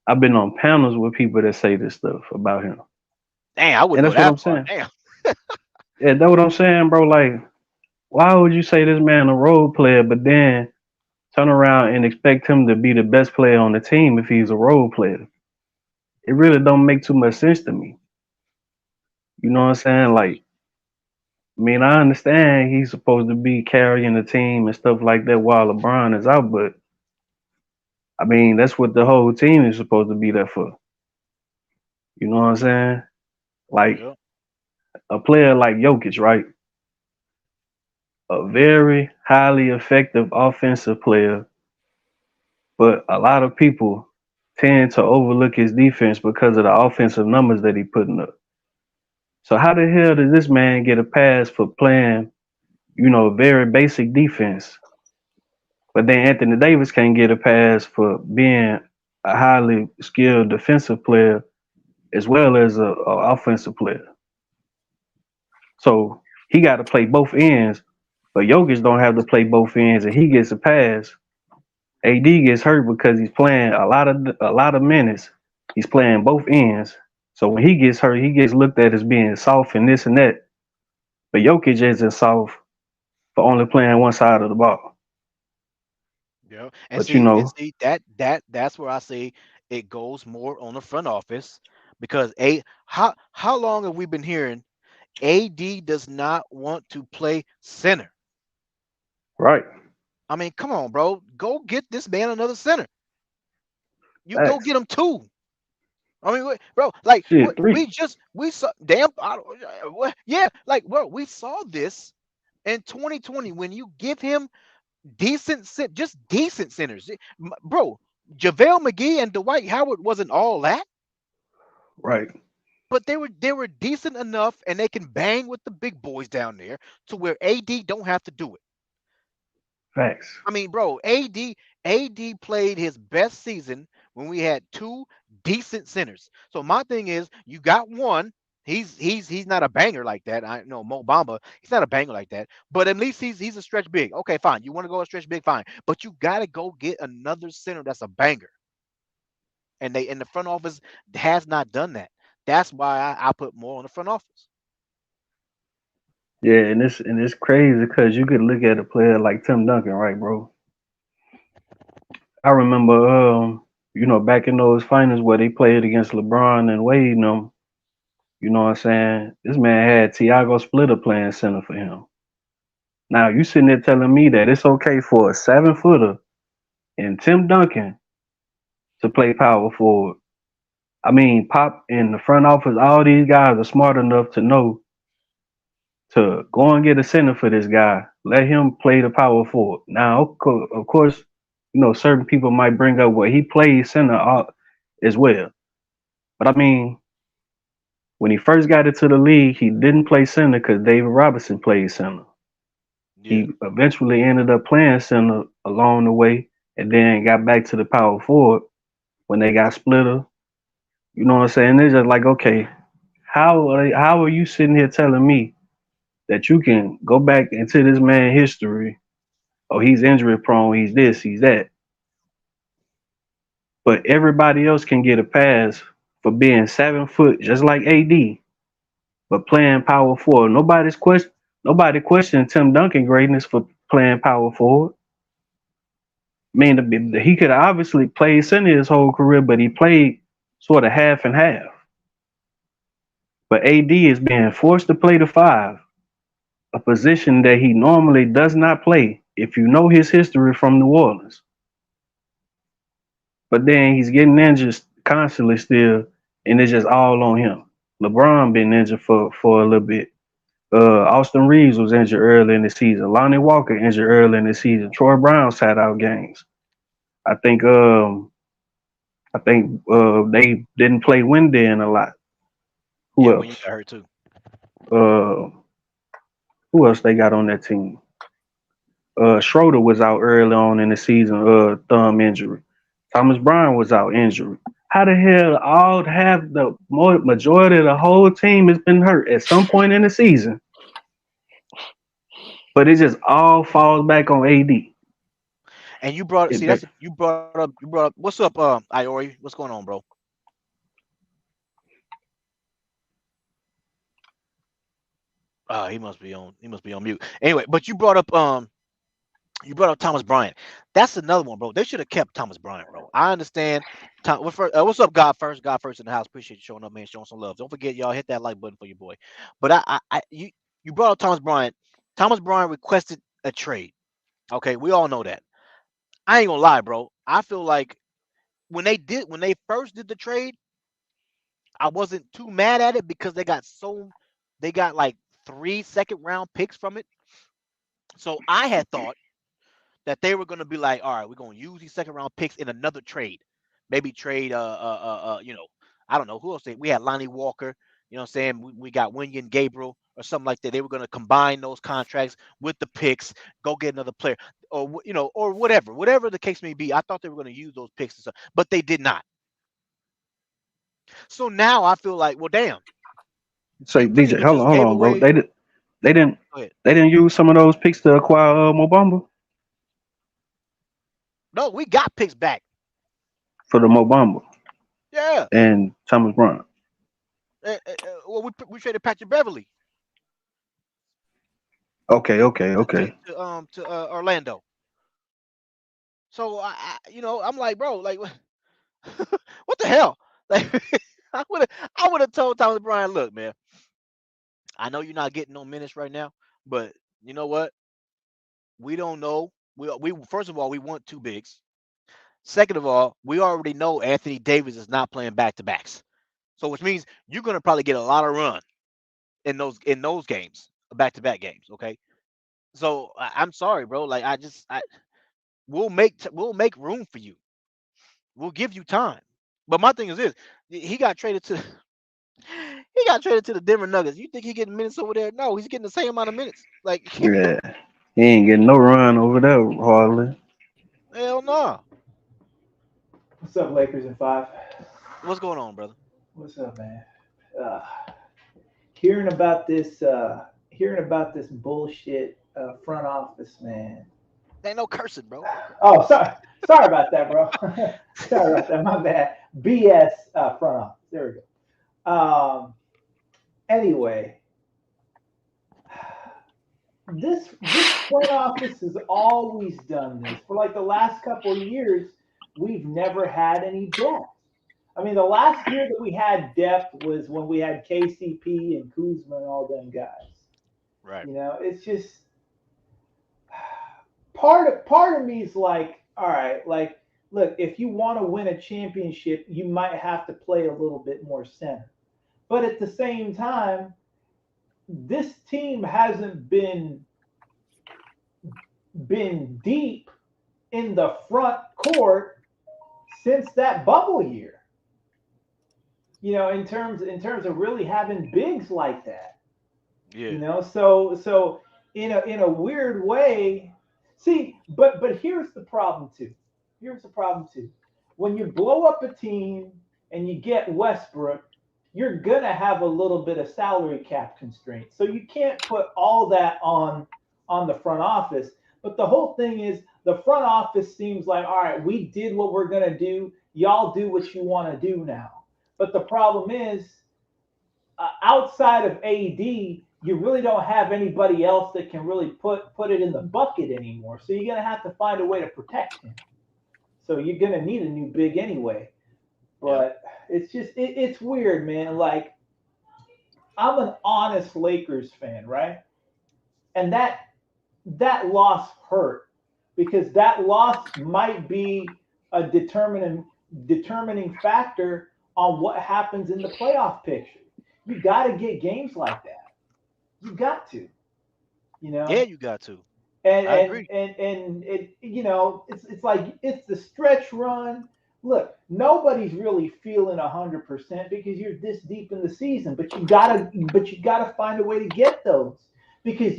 I've been on panels with people that say this stuff about him. Damn. I And wouldn't go that's what that I'm far. saying. Damn. Yeah, that's what I'm saying, bro. Like, why would you say this man a role player, but then turn around and expect him to be the best player on the team if he's a role player? It really don't make too much sense to me. You know what I'm saying? Like, I mean, I understand he's supposed to be carrying the team and stuff like that while LeBron is out, but I mean, that's what the whole team is supposed to be there for. You know what I'm saying? Like Yeah. a player like Jokic, right? A very highly effective offensive player, but a lot of people tend to overlook his defense because of the offensive numbers that he putting up. So how the hell does this man get a pass for playing, very basic defense? But then Anthony Davis can't get a pass for being a highly skilled defensive player as well as a offensive player. So he got to play both ends, but Jokic don't have to play both ends, and he gets a pass. AD gets hurt because he's playing a lot of minutes. He's playing both ends. So when he gets hurt, he gets looked at as being soft and this and that. But Jokic isn't soft for only playing one side of the ball. Yeah. And But see that's where I say it goes more on the front office because how long have we been hearing AD does not want to play center? right, I mean, come on, bro. Go get this man another center. You go facts. get him two. I mean, bro, like Shit, we three. just we saw damn, yeah, like bro, we saw this in 2020 when you give him just decent centers, bro. JaVale McGee and Dwight Howard wasn't all that, Right, but they were decent enough, and they can bang with the big boys down there to where AD don't have to do it. facts. I mean, bro, AD played his best season when we had two decent centers. So my thing is, you got one. He's not a banger like that. I know Mo Bamba. He's not a banger like that. But at least he's a stretch big. Okay, fine. You want to go a stretch big, fine. But you gotta go get another center that's a banger. And the front office has not done that. That's why I put more on the front office. Yeah, and it's crazy because you could look at a player like Tim Duncan, right, bro? I remember, back in those finals where they played against LeBron and Wade and them. You know what I'm saying? This man had Tiago Splitter playing center for him. Now you sitting there telling me that it's okay for a 7 footer and Tim Duncan to play power forward. I mean, Pop in the front office, all these guys are smart enough to know to go and get a center for this guy. Let him play the power forward. Now, of course, certain people might bring up what he plays center as well. But I mean, when he first got into the league, he didn't play center because David Robinson played center. Yeah. He eventually ended up playing center along the way and then got back to the power forward when they got splitter. You know what I'm saying? It's just like, okay, how are you sitting here telling me that you can go back into this man's history? Oh, he's injury prone, he's this, he's that. But everybody else can get a pass for being 7 foot, just like AD, but playing power forward. Nobody questioning Tim Duncan greatness for playing power forward. I mean, he could have obviously played center his whole career, but he played sort of half and half. But AD is being forced to play the five, a position that he normally does not play if you know his history from New Orleans. But then he's getting injured constantly still, and it's just all on him. LeBron been injured for a little bit. Austin Reeves was injured early in the season. Lonnie Walker injured early in the season. Troy Brown sat out games. I think I think they didn't play Windin a lot. Who Yeah, when you else? got hurt too. Uh, who else they got on that team? Schroeder was out early on in the season, thumb injury. Thomas Bryant was out injury. How the hell all have the majority of the whole team has been hurt at some point in the season, but it just all falls back on AD. And you brought see It, that's you brought up what's up, Iori? What's going on, bro? He must be on mute. Anyway, but you brought up Thomas Bryant. That's another one, bro. They should have kept Thomas Bryant, bro. I understand. What's up, God first? God first in the house. Appreciate you showing up, man. Showing some love. Don't forget, y'all hit that like button for your boy. But you brought up Thomas Bryant. Thomas Bryant requested a trade. Okay, we all know that. I ain't gonna lie, bro. I feel like when they first did the trade, I wasn't too mad at it because they got like 3 second round picks from it. So I had thought that they were going to be like, all right, we're going to use these second round picks in another trade. Maybe trade, I don't know who else. We had Lonnie Walker. You know what I'm saying? We got Winyan Gabriel or something like that. They were going to combine those contracts with the picks, go get another player, or or whatever the case may be. I thought they were going to use those picks and stuff, but they did not. So now I feel like, well, damn, say you pretty DJ, much just hold gave on, bro. away. They didn't Go ahead. they didn't use some of those picks to acquire Mobamba No, we got picks back. for the Mobamba Yeah. and Thomas Bryant. Well, we traded Patrick Beverly to Okay. Orlando. So I'm like, bro, like, what the hell? Like, I would have told Thomas Bryant, look, man, I know you're not getting no minutes right now, but you know what? We don't know. We first of all, we want two bigs. Second of all, we already know Anthony Davis is not playing back to backs. So which means you're gonna probably get a lot of run in those games, back to back games. Okay. So I'm sorry, bro. Like we'll make room for you. We'll give you time. But my thing is this: he got traded to he got traded to the Denver Nuggets. You think he getting minutes over there? No, he's getting the same amount of minutes. Like Yeah, he ain't getting no run over there hardly. hell no. What's up, Lakers in five? What's going on, brother? What's up, man? Uh, hearing about this bullshit front office, man. Ain't no cursing, bro. No cursing. Oh, sorry about that, bro. Sorry about that. My bad. BS front office. There we go. Anyway, this front office has always done this for like the last couple of years. We've never had any depth. I mean, the last year that we had depth was when we had KCP and Kuzma and all them guys. Right. It's just part of me is like, all right, like, look, if you want to win a championship, you might have to play a little bit more center. But at the same time, this team hasn't been deep in the front court since that bubble year. In terms of really having bigs like that. Yeah. So in a weird way, see, but here's the problem too. Here's the problem too. When you blow up a team and you get Westbrook, you're gonna have a little bit of salary cap constraints. So you can't put all that on the front office. But the whole thing is the front office seems like, all right, we did what we're gonna do. Y'all do what you want to do now. But the problem is, outside of AD, you really don't have anybody else that can really put it in the bucket anymore. So you're gonna have to find a way to protect him. So you're gonna need a new big anyway. Yep. But it's weird, man. Like, I'm an honest Lakers fan, right? And that loss hurt because that loss might be a determining factor on what happens in the playoff picture. You got to get games like that. You got to, you Yeah, know. you got to. And I and agree. and and it, it's like it's the stretch run look, nobody's really feeling 100% because you're this deep in the season, but you gotta find a way to get those because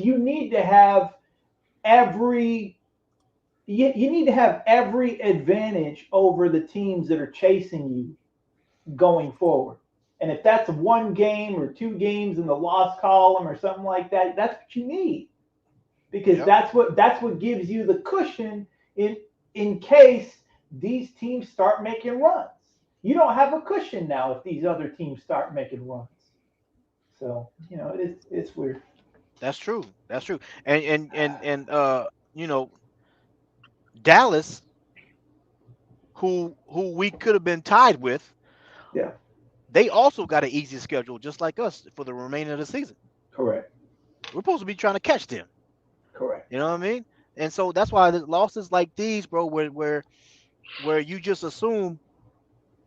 every you need to have every advantage over the teams that are chasing you going forward. And if that's one game or two games in the loss column or something like that, that's what you need because Yep. that's what gives you the cushion in in case these teams start making runs. You don't have a cushion now if these other teams start making runs. So it's weird. That's true. That's true. And you know, Dallas, who we could have been tied with, Yeah, they also got an easy schedule just like us for the remainder of the season. correct, We're supposed to be trying to catch them. correct. You know what I mean? And so that's why the losses like these, bro, where you just assume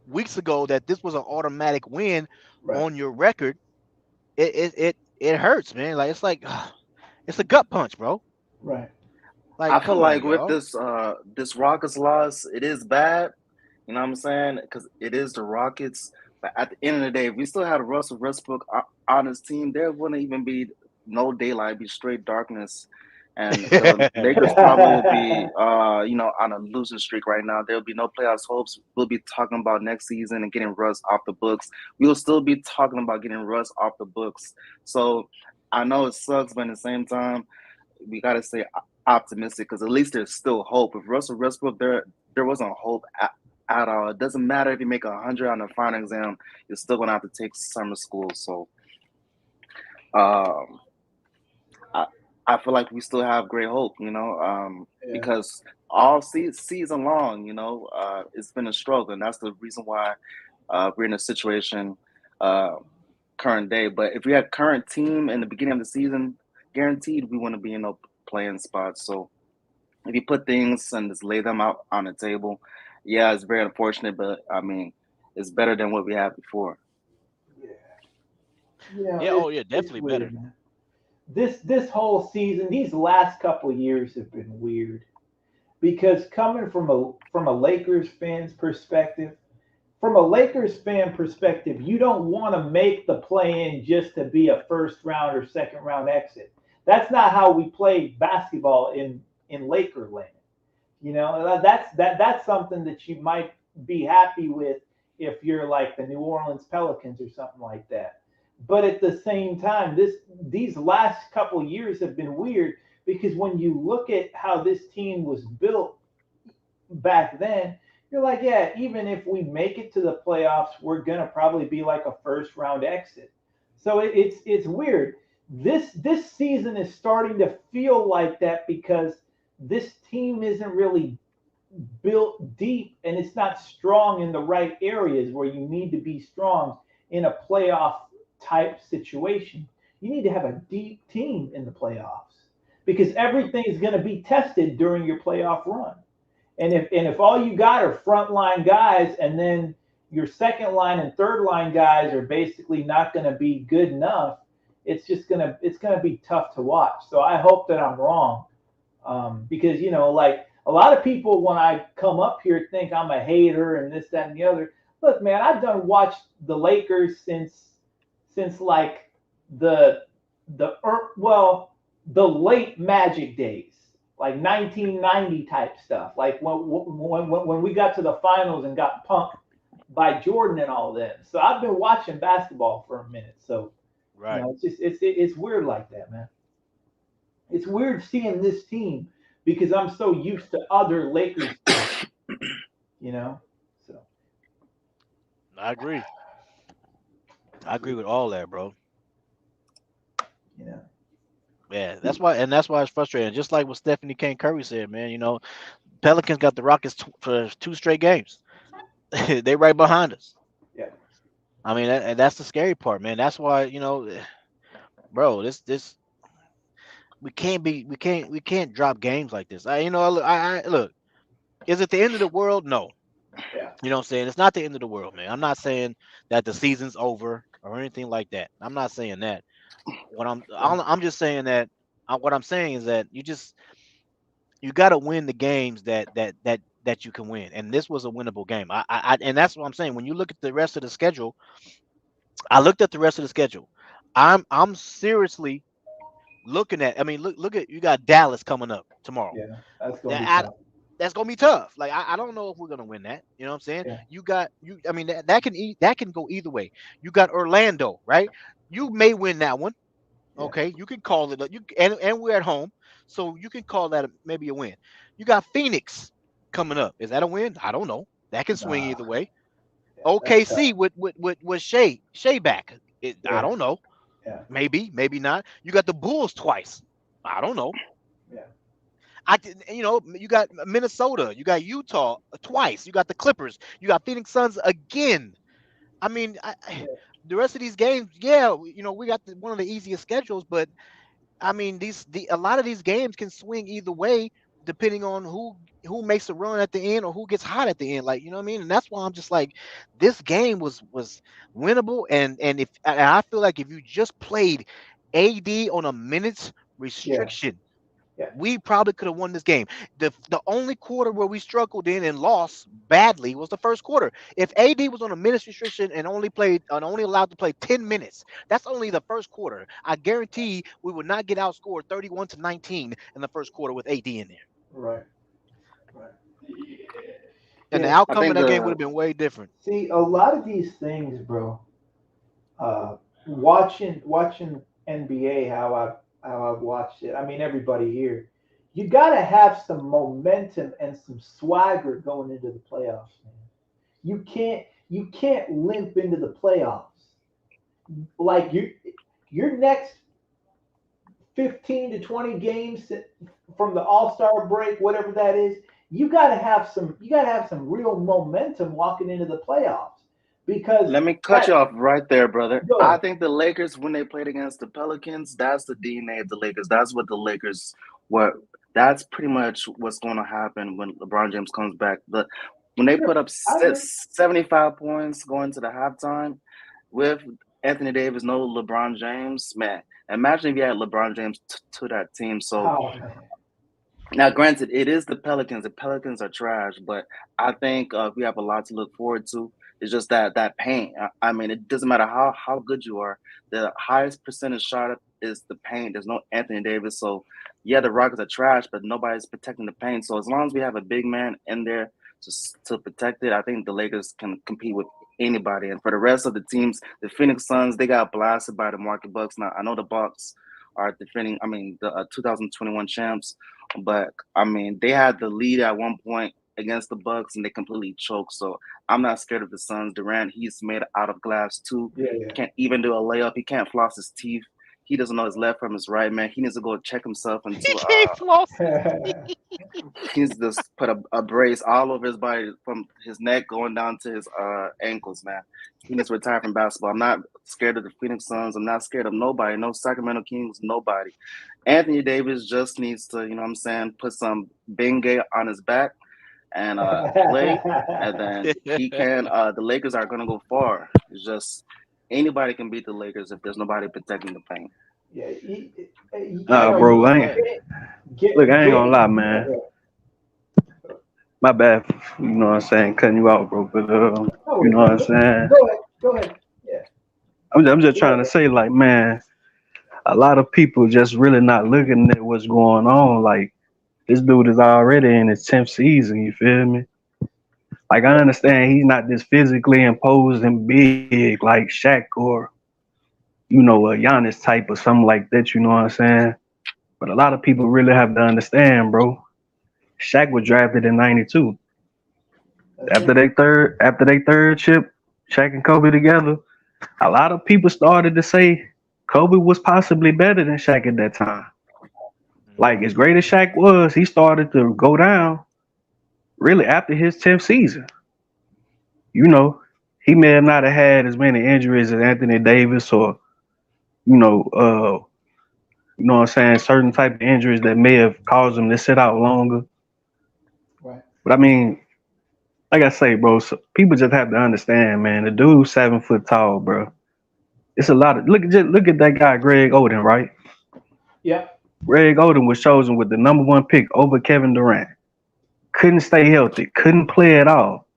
weeks ago that this was an automatic win Right, on your record, it hurts, man. Like it's like it's a gut punch, bro. right, Like, I feel come on, like with y'all. this Rockets loss, it is bad. You know what I'm saying? Because it is the Rockets. But at the end of the day, if we still had Russell Westbrook on his team, there wouldn't even be no daylight. It'd be straight darkness. And the Lakers probably will be, on a losing streak right now. There'll be no playoffs hopes. We'll be talking about next season and getting Russ off the books. We'll still be talking about getting Russ off the books. So I know it sucks, but at the same time, we got to stay optimistic because at least there's still hope. If Russell Westbrook, there wasn't hope at all. It doesn't matter if you make 100 on the final exam, you're still gonna have to take summer school. So um, I I feel like we still have great hope, yeah, because all season long, it's been a struggle, and that's the reason why we're in a situation uh, current day. But if we had current team in the beginning of the season, guaranteed we want to be in a playing spot. So if you put things and just lay them out on the table, yeah, it's very unfortunate, but I mean, it's better than what we had before. yeah. Yeah, oh yeah, It's definitely weird, better. man. This whole season, these last couple of years have been weird because coming from a Lakers fan's perspective, from a Lakers fan perspective, you don't want to make the play in just to be a first round or second round exit. That's not how we play basketball in Laker land. That's something that you might be happy with if you're like the New Orleans Pelicans or something like that. But at the same time, these last couple of years have been weird because when you look at how this team was built back then, you're like, yeah, even if we make it to the playoffs, we're gonna probably be like a first round exit. So it's weird. This season is starting to feel like that because this team isn't really built deep and it's not strong in the right areas where you need to be strong in a playoff type situation. You need to have a deep team in the playoffs because everything is going to be tested during your playoff run. And if all you got are frontline guys and then your second line and third line guys are basically not going to be good enough, it's gonna be tough to watch. So I hope that I'm wrong, because like a lot of people when I come up here think I'm a hater and this, that, and the other. Look, man, I've done watched the Lakers since like the the late Magic days, like 1990 type stuff, like when we got to the finals and got punked by Jordan and all that. So I've been watching basketball for a minute. So Right. it's just it's weird like that, man. It's weird seeing this team because I'm so used to other Lakers teams, you know. So I agree. I agree with all that, bro. you know, Yeah, that's why it's frustrating. Just like what Stephanie Kane Curry said, man. Pelicans got the Rockets for 2 straight games. They right behind us. yeah, I mean, and that's the scary part, man. That's why bro, this we can't drop games like this. I look. Is it the end of the world? No. yeah, You know what I'm saying? It's not the end of the world, man. I'm not saying that the season's over or anything like that. I'm not saying that. right, I'm just saying that what I'm saying is that you got to win the games that that you can win, and this was a winnable game. And that's what I'm saying. When you look at the rest of the schedule, I looked at the rest of the schedule. I'm seriously looking at. I mean, look at you got Dallas coming up tomorrow. Yeah, that's gonna be That tough. that's gonna be tough. Like I don't know if we're gonna win that. You know what I'm saying? Yeah, You got you. I mean that can go either way. You got Orlando, right? You may win that one. yeah. Okay, you can call it. And we're at home, so you can call that maybe a win. You got Phoenix coming up. Is that a win? I don't know. That can swing Nah, either way. yeah, that's tough. OKC with Shea back. I Yeah, don't know. yeah, Maybe not. You got the Bulls twice. I don't know. yeah, You got Minnesota. You got Utah twice. You got the Clippers. You got Phoenix Suns again. I mean, yeah, the rest of these games, yeah, we got one of the easiest schedules, but I mean, a lot of these games can swing either way depending on who makes a run at the end or who gets hot at the end. Like, you know what I mean? And that's why I'm just like, this game was winnable, and I feel like if you just played AD on a minutes yeah, restriction, yeah. we probably could have won this game. The only quarter where we struggled in and lost badly was the first quarter. If AD was on a minutes restriction and only allowed to play 10 minutes, that's only the first quarter. I guarantee we would not get outscored 31-19 in the first quarter with AD in there. Right, right. And the Yeah. I outcome of think that game would the have been way different. See, a lot of these things, bro. Watching NBA, how I've watched it. I mean, everybody here, you got to have some momentum and some swagger going into the playoffs, man. You can't limp into the playoffs like your next 15 to 20 games from the All-Star break, whatever that is. You got to have some real momentum walking into the playoffs because Let me cut that you off right there, brother. go I ahead. think the Lakers, when they played against the Pelicans, that's the DNA of the Lakers. That's what the Lakers were. That's pretty much what's going to happen when LeBron James comes back. When they put Sure, up I agree. 75 points going to the halftime with Anthony Davis, no LeBron James, man. Imagine if you had LeBron James to that team. So Oh man, now, granted, it is the Pelicans. The Pelicans are trash, but I think we have a lot to look forward to. It's just that paint. I mean, it doesn't matter how good you are. The highest percentage shot is the paint. There's no Anthony Davis, so yeah, the Rockets are trash, but nobody's protecting the paint. So as long as we have a big man in there to protect it, I think the Lakers can compete with anybody. And for the rest of the teams, the Phoenix Suns, they got blasted by the Milwaukee Bucks. Now I know the Bucks are defending. I mean, the 2021 champs. But I mean, they had the lead at one point against the Bucks, and they completely choked. So I'm not scared of the Suns. Durant, he's made out of glass too. yeah, He yeah. can't even do a layup. He can't floss his teeth. He doesn't know his left from his right, man. He needs to go check himself into. He can't floss his He needs to just put a brace all over his body from his neck going down to his ankles, man. He needs to retire from basketball. I'm not scared of the Phoenix Suns. I'm not scared of nobody. No Sacramento Kings, nobody. Anthony Davis just needs to, you know what I'm saying, put some Bengay on his back and play, and then he can. The Lakers are gonna go far. It's just anybody can beat the Lakers if there's nobody protecting the paint. Yeah, I know, agree Bro, with I all ain't that. look. I ain't gonna getting lie, man. My bad. You know what I'm saying? Cutting you out, bro. But no, you know what I'm saying? go ahead. Yeah, I'm just go trying ahead. to say, like, man, a lot of people just really not looking at what's going on. Like, this dude is already in his 10th season. You feel me? Like, I Yeah, understand he's not this physically imposed and big like Shaq or a Giannis type or something like that. You know what I'm saying? But a lot of people really have to understand, bro. Shaq was drafted in '92. that's it. After they third chip, Shaq and Kobe together, a lot of people started to say Kobe was possibly better than Shaq at that time. Like Hmm. as great as Shaq was, he started to go down really after his 10th season. You know, he may have not have had as many injuries as Anthony Davis or you know, uh, what I'm saying, certain type of injuries that may have caused him to sit out longer. Right. But I mean, like I say, bro, so people just have to understand, man. The dude's 7 foot tall, bro. It's a lot of look at that guy, Greg Oden, right? Yep. Greg Oden was chosen with the number one pick over Kevin Durant. couldn't stay healthy, couldn't play at all.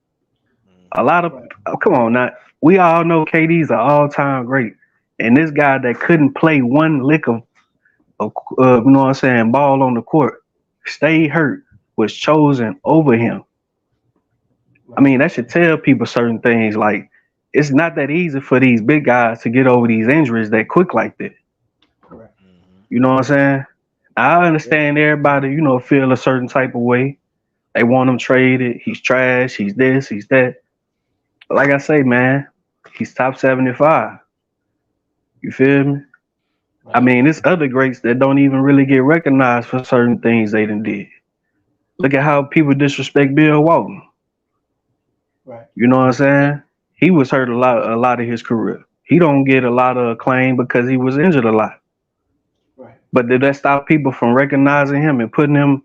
A lot of Right. come on now, we all know KD's an all-time great, and this guy that couldn't play one lick of you know what I'm saying, ball on the court, stayed hurt, was chosen over him. I Right. mean, that should tell people certain things. Like, it's not that easy for these big guys to get over these injuries that quick like that. Correct. You know what I'm saying? I Yep. understand everybody, feel a certain type of way. They want him traded. He's trash. He's this. He's that. But like I say, man, he's top 75. You feel me? I Right. mean, there's other greats that don't even really get recognized for certain things they done did. Look at how people disrespect Bill Walton. Right. You know what I'm saying? He was hurt a lot of his career. He don't get a lot of acclaim because he was injured a lot. Right. But did that stop people from recognizing him and putting him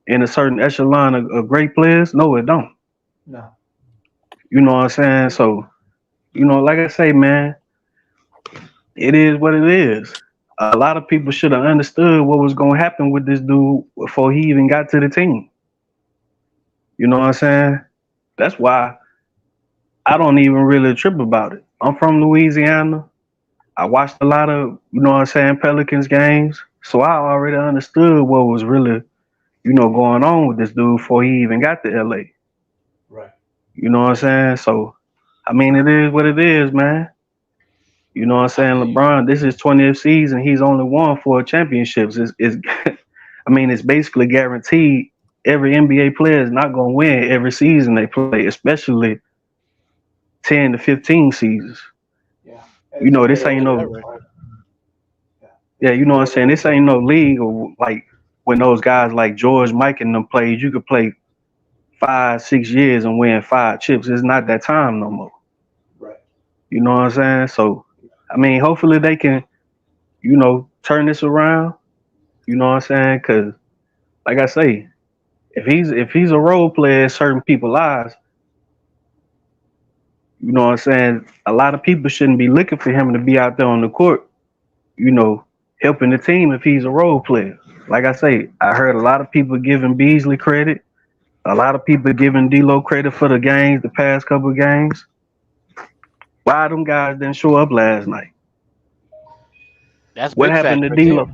in a certain echelon of great players? No, it don't. No. You know what I'm saying? So, like I say, man, it is what it is. A lot of people should have understood what was going to happen with this dude before he even got to the team. You know what I'm saying? That's why I don't even really trip about it. I'm from Louisiana. I watched a lot of, what I'm saying, Pelicans games. So I already understood what was really, going on with this dude before he even got to LA. Right. You know what I'm saying? So, I mean, it is what it is, man. You know what I'm I saying? feel you. LeBron, this is 20th season. He's only won 4 championships. It's I mean, it's basically guaranteed every NBA player is not going to win every season they play, especially 10 to 15 seasons. Yeah. This Yeah, ain't you got that no, right. Yeah. yeah, you know what I'm saying? This ain't no league or like when those guys like George, Mike, and them played, you could play 5, 6 years and win 5 chips. It's not that time no more. Right. You know what I'm saying? So, I mean, hopefully they can, turn this around. You know what I'm saying? Because, like I say, if he's a role player in certain people's lives, you know what I'm saying? A lot of people shouldn't be looking for him to be out there on the court, you know, helping the team if he's a role player. Like I say, I heard a lot of people giving Beasley credit, a lot of people giving D'Lo credit for the games, the past couple of games. Why them guys didn't show up last night? That's What big happened facts to right there. D'Lo?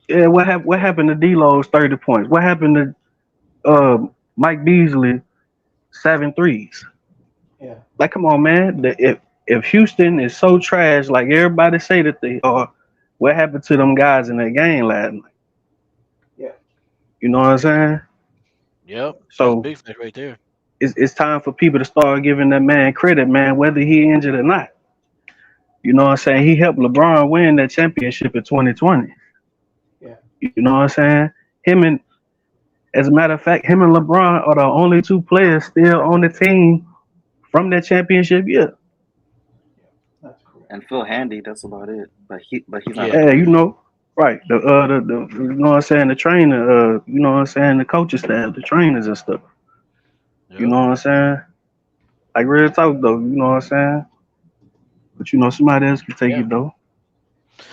Yeah, what happened to D'Lo's 30 points? What happened to Mike Beasley 7 threes? Yeah. Like, come on, man. If Houston is so trash, like everybody say that they are, what happened to them guys in that game last night? Yeah. You know what I'm saying? Yep, that's So big facts right there. it's time for people to start giving that man credit, man, whether he injured or not. You know what I'm saying? He helped LeBron win that championship in 2020. Yeah. You know what I'm saying? Him and As a matter of fact, him and LeBron are the only two players still on the team from that championship year. That's correct. And Phil Handy, that's about it. But he's not a Yeah, Yeah, player. right. You know what I'm saying, the trainer, you know what I'm saying, the coaching staff, the trainers and stuff. You yep. know what I'm saying? Like real talk though, you know what I'm saying? But somebody else can take Yeah. it though.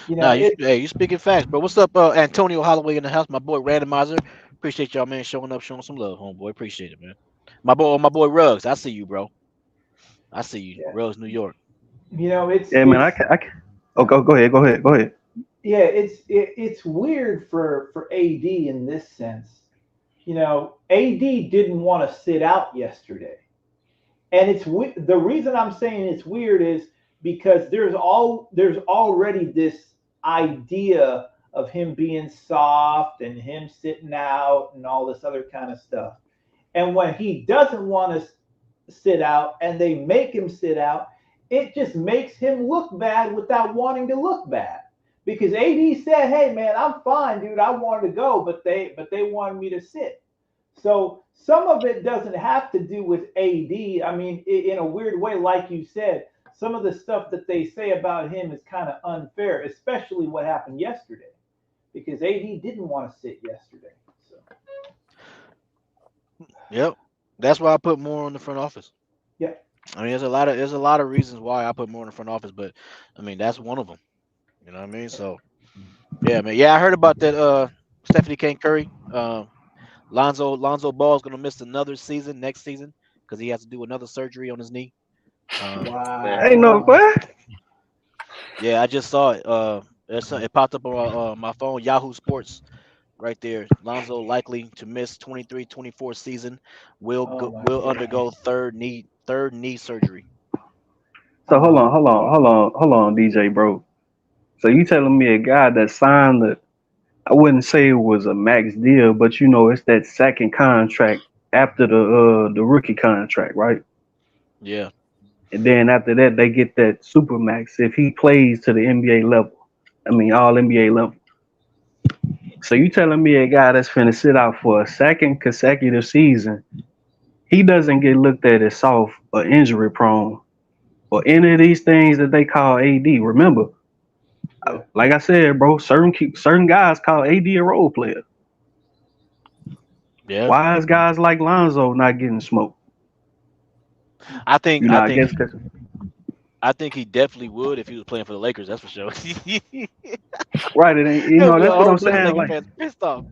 You know, Nah, it. hey, you speaking facts, bro. What's up, Antonio Holloway in the house? My boy Randomizer. Appreciate y'all, man, showing up, showing some love, homeboy. Appreciate it, man. My boy Ruggs. I see you, bro. I see you, Yeah. Ruggs, New York. It's Yeah, man, I can. Oh, go ahead. yeah. It's weird for AD in this sense. AD didn't want to sit out yesterday. And the reason I'm saying it's weird is because there's already this idea of him being soft and him sitting out and all this other kind of stuff. And when he doesn't want to sit out and they make him sit out, it just makes him look bad without wanting to look bad. Because AD said, "Hey man, I'm fine, dude. I wanted to go, but they wanted me to sit." So some of it doesn't have to do with AD. I mean, in a weird way, like you said, some of the stuff that they say about him is kind of unfair, especially what happened yesterday, because AD didn't want to sit yesterday. So Yep. That's why I put more on the front office. yeah, I mean, there's a lot of reasons why I put more in the front office, but I mean that's one of them. You know what I mean? yeah, So yeah, man. Yeah, I heard about that. Stephanie Kane Curry. Lonzo Ball's gonna miss another season next season because he has to do another surgery on his knee. Yeah. Ain't no Wow. what? Yeah, I just saw it. It popped up on my phone. Yahoo Sports right there. Lonzo likely to miss 23-24 season. Oh my Will goodness. undergo third knee surgery. So Oh. hold on, DJ, bro. So you telling me a guy that signed the, I wouldn't say it was a max deal, but you know it's that second contract after the rookie contract, right? Yeah. And then after that they get that super max if he plays to the NBA level. I mean all NBA level. So you telling me a guy that's finna sit out for a second consecutive season, he doesn't get looked at as soft or injury prone or any of these things that they call AD. Remember, Yeah. like I said, bro, certain guys call AD a role player. Yeah. Why is guys like Lonzo not getting smoked? I think You know, I I think guess because I think he definitely would if he was playing for the Lakers. That's for sure. right, it ain't. You There'll know, be a that's what whole I'm bunch of saying. Laker Like, fans pissed off.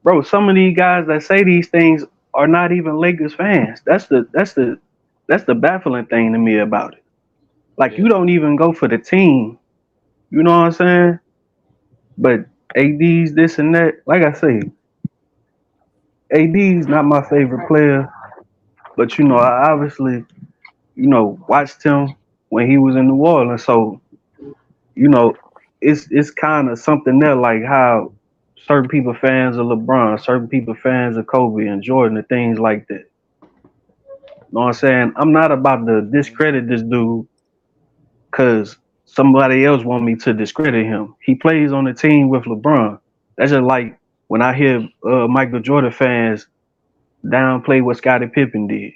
bro, some of these guys that say these things are not even Lakers fans. That's the baffling thing to me about it. Like, you Yeah. don't even go for the team. You know what I'm saying? But AD's this and that. Like I say, AD's not my favorite player. But you know, I obviously watched him when he was in New Orleans. So you know, it's kind of something there, like how certain people fans of LeBron, certain people fans of Kobe and Jordan and things like that. You know what I'm saying? I'm not about to Mhm. discredit this dude because somebody else want me to discredit him. He plays on the team with LeBron. That's just like when I hear Michael Jordan fans downplay what Scottie Pippen did.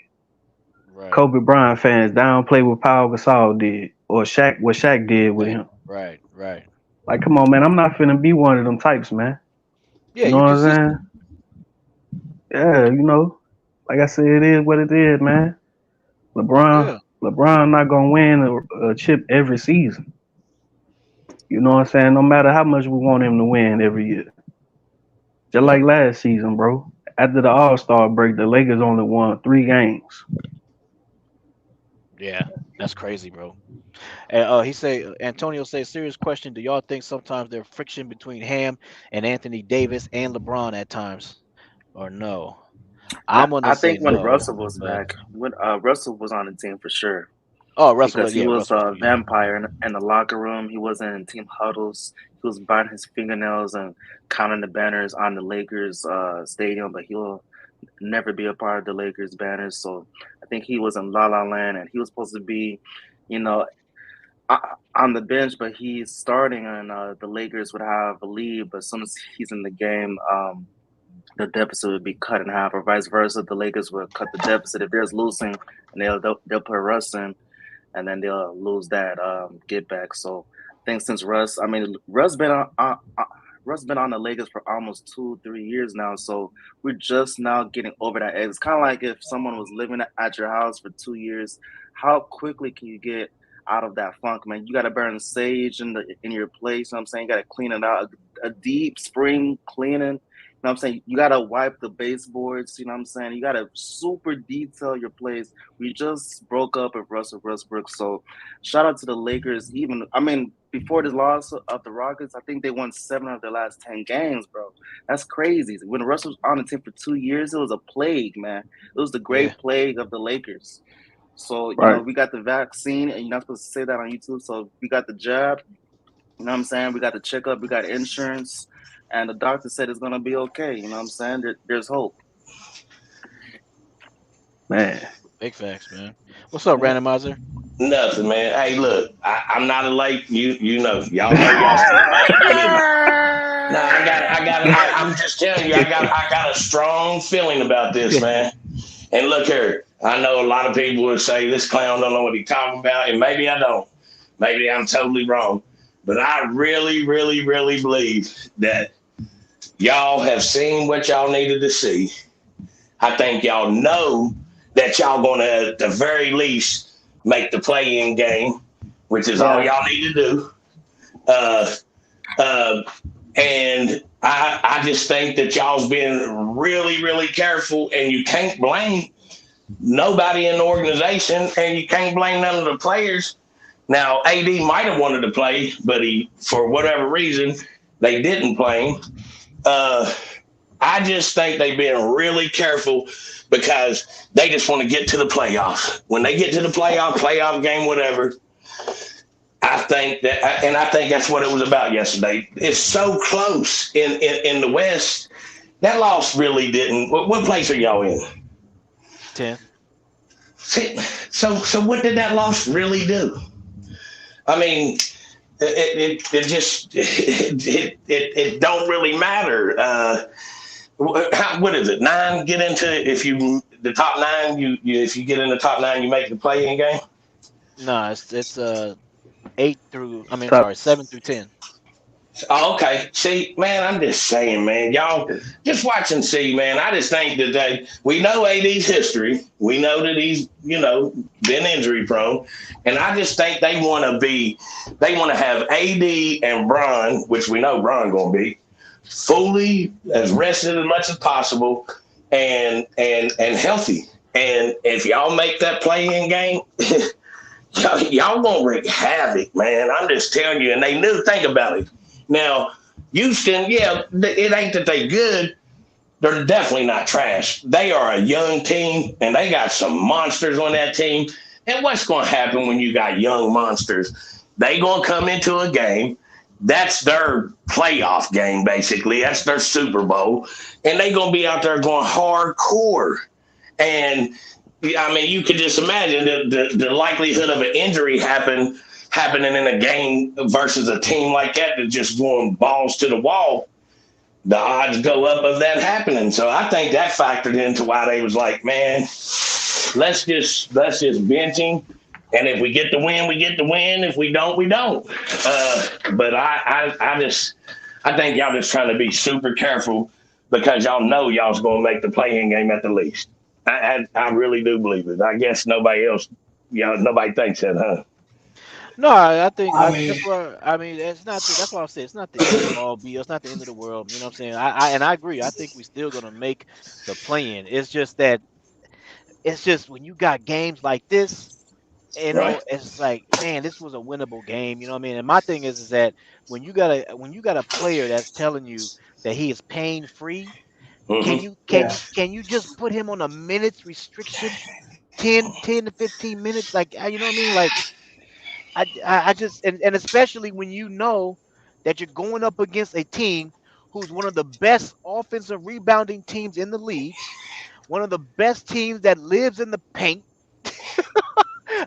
Right. Kobe Bryant fans downplay what Paul Gasol did, or Shaq what Shaq did with Exactly. him. Right. Right. Like, come on, man, I'm not finna be one of them types, man. Yeah, You know you what I'm consistent. saying? Yeah, like I said, it is what it is, man. LeBron, Yeah. LeBron not gonna win a chip every season. You know what I'm saying? No matter how much we want him to win every year. Just Yep. like last season, bro. After the All Star break, the Lakers only won 3 games. Yeah. That's crazy, bro. And he say Antonio say serious question. Do y'all think sometimes there's friction between Ham and Anthony Davis and LeBron at times, or no? I, I'm gonna I say think when no, Russell was but back, when Russell was on the team for sure, Russell because was he yeah, was Russell was a yeah, vampire in the locker room. He wasn't in team huddles. He was biting his fingernails and counting the banners on the Lakers stadium, but he'll never be a part of the Lakers banners. So I think he was in La La Land, and he was supposed to be, you know, on the bench, but he's starting, and the Lakers would have a lead. But as soon as he's in the game, the deficit would be cut in half, or vice versa. The Lakers would cut the deficit if they're losing, and they'll put Russ in, and then they'll lose that get back. So I think since Russ, I mean, Russ been on the Lakers for almost 2-3 years now, so we're just now getting over that edge. It's kind of like if someone was living at your house for 2 years, how quickly can you get out of that funk, man? You got to burn sage in your place. You know what I'm saying, you got to clean it out, a deep spring cleaning. You know what I'm saying? You gotta wipe the baseboards, you know what I'm saying? You gotta super detail your place. We just broke up with Russell Westbrook. So shout out to the Lakers. Even I mean, before this loss of the Rockets, I think they won 7 of their last 10 games, bro. That's crazy. When Russell was on the team for 2 years, it was a plague, man. It was the yeah, great plague of the Lakers. So, Right. we got the vaccine, and you're not supposed to say that on YouTube. So we got the jab, you know what I'm saying? We got the checkup, we got insurance, and the doctor said it's gonna be okay. You know what I'm saying? There's hope. Man. big facts, man. What's up, Yeah. randomizer? Nothing, man. Hey, look, I'm not a Lake. You know, y'all know y'all still Laker. Hear me? No, I'm just telling you, I got a strong feeling about this, man. And look here, I know a lot of people would say this clown don't know what he's talking about, and maybe I don't. Maybe I'm totally wrong, but I really, really, really believe that y'all have seen what y'all needed to see. I think y'all know that y'all going to, at the very least, make the play-in game, which is all Yeah. y'all need to do. Uh, uh, And I just think that y'all's been really, really careful, and you can't blame nobody in the organization, and you can't blame none of the players. Now, AD might have wanted to play, but for whatever reason, they didn't play him. I just think they've been really careful because they just want to get to the playoffs. When they get to the playoff game, whatever, I think that's what it was about yesterday. It's so close in the West. That loss really didn't. What place are y'all in? 10. So what did that loss really do? I mean, it don't really matter. What is it? 9 get into if you the top 9 you if you get in the top 9 you make the play-in game. No, it's 8 through. I mean, Top. sorry, 7 through 10. Oh, okay. See, man, I'm just saying, man, y'all just watch and see, man. I just think that we know AD's history. We know that he's, been injury prone. And I just think they want to have AD and Bron, which we know Bron going to be, fully as rested as much as possible and healthy. And if y'all make that play-in game, y'all gonna wreak havoc, man. I'm just telling you. And they knew. Think about it. Now, Houston, it ain't that they good. They're definitely not trash. They are a young team, and they got some monsters on that team. And what's going to happen when you got young monsters? They going to come into a game. That's their playoff game, basically. That's their Super Bowl. And they going to be out there going hardcore. And, I mean, you could just imagine the likelihood of an injury happening in a game versus a team like that that's just going balls to the wall. The odds go up of that happening. So I think that factored into why they was like, man, let's just bench him. And if we get the win, we get the win. If we don't, we don't. But I think y'all just trying to be super careful because y'all know y'all's going to make the play-in game at the least. I really do believe it. I guess nobody thinks that, huh? No, I think that's why. I mean, it's not. That's why I say it's not the end of all be. It's not the end of the world. You know what I'm saying? I agree. I think we're still gonna make the play-in. It's just when you got games like this, Right. it's like, man, this was a winnable game. You know what I mean? And my thing is that when you got a player that's telling you that he is pain free, can Mm-hmm. you can you just put him on a minutes restriction, 10 to 15 minutes? Like, you know what I mean? Like. I just and especially when you know that you're going up against a team who's one of the best offensive rebounding teams in the league, one of the best teams that lives in the paint.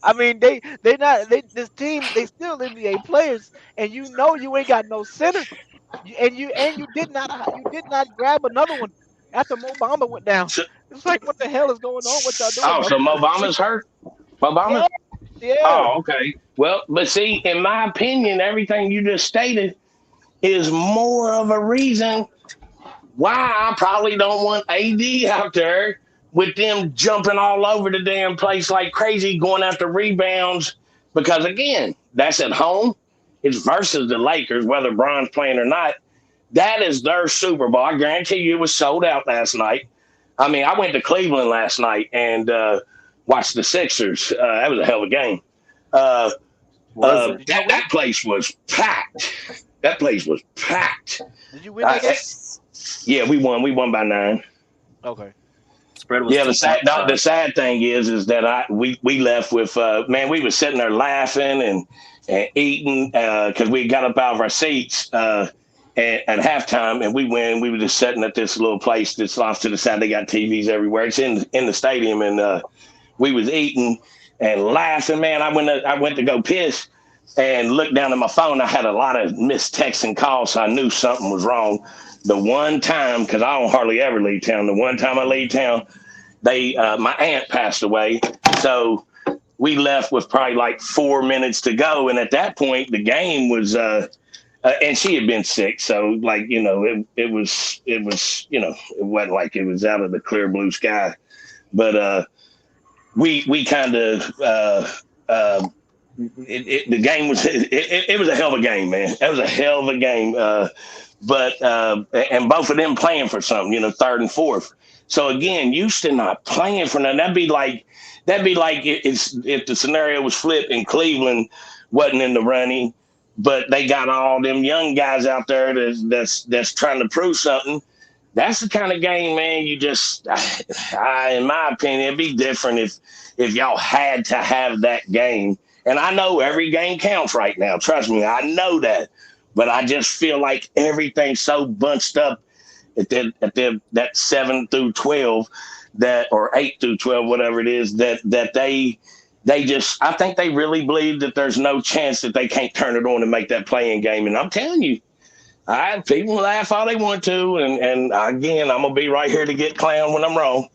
I mean, this team they still NBA players, and you know you ain't got no center, you did not grab another one after Mo Bamba went down. So, It's like, what the hell is going on? What y'all doing, bro? so Mo Bama's hurt? Mo Bama? Yeah, yeah. Oh, okay. Well, but see, in my opinion, everything you just stated is more of a reason why I probably don't want AD out there with them jumping all over the damn place like crazy, going after rebounds. Because again, that's at home. It's versus the Lakers, whether Bron's playing or not. That is their Super Bowl. I guarantee you it was sold out last night. I mean, I went to Cleveland last night and watched the Sixers. That was a hell of a game. That place was packed. That place was packed. Did you win that game? Yeah, we won. We won by 9. Okay. Spread was The sad thing is that we left with man. We were sitting there laughing and eating because we got up out of our seats at halftime, and we were just sitting at this little place that's off to the side. They got TVs everywhere. It's in the stadium, and we was eating and laughing. Man, I went to go piss and looked down at my phone. I had a lot of missed texts and calls, so I knew something was wrong. The one time, because I don't hardly ever leave town, the one time I leave town, my aunt passed away. So we left with probably like 4 minutes to go. And at that point, the game was, and she had been sick. So like, it was, it wasn't like it was out of the clear blue sky. But we kind of, the game was, it was a hell of a game, man. That was a hell of a game. but and both of them playing for something, third and fourth. So Yeah. again, Houston not playing for nothing. That'd be like if the scenario was flipped and Cleveland wasn't in the running, but they got all them young guys out there that's trying to prove something. That's the kind of game, man. You just, in my opinion, it'd be different if y'all had to have that game. And I know every game counts right now. Trust me, I know that. But I just feel like everything's so bunched up that 7 through 12 or 8 through 12, whatever it is, that they just, I think they really believe that there's no chance that they can't turn it on and make that playing game. And I'm telling you, people laugh all they want to, and again, I'm gonna be right here to get clown when I'm wrong.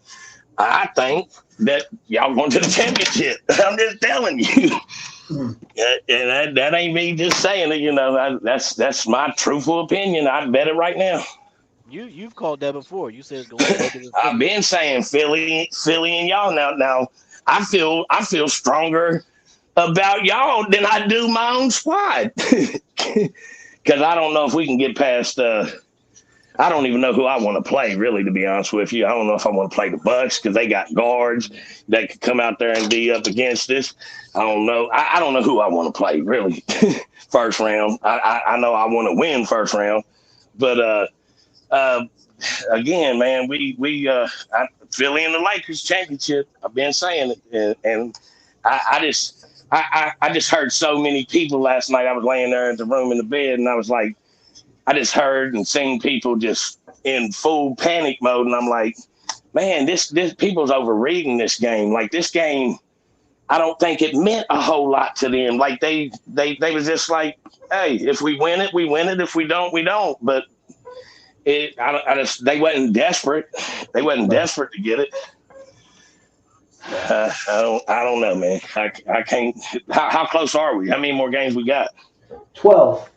I think that y'all going to the championship. I'm just telling you. And that ain't me just saying it. That's my truthful opinion. I'd bet it right now. You've called that before. You said it's going to Lakers and I've Philly. been saying Philly, and y'all. Now, I feel stronger about y'all than I do my own squad. Because I don't know if we can get past. I don't even know who I want to play, really, to be honest with you. I don't know if I want to play the Bucks because they got guards that could come out there and be up against us. I don't know. I don't know who I want to play, really. First round. I know I want to win first round, but again, man, Philly and the Lakers championship. I've been saying it, and I just heard so many people last night. I was laying there in the room in the bed, and I was like, I just heard and seen people just in full panic mode, and I'm like, man, this people's overreading this game. Like this game, I don't think it meant a whole lot to them. Like they was just like, hey, if we win it, we win it. If we don't, we don't. But they wasn't desperate. They wasn't desperate to get it. I don't know, man. I can't. How close are we? How many more games we got? 12.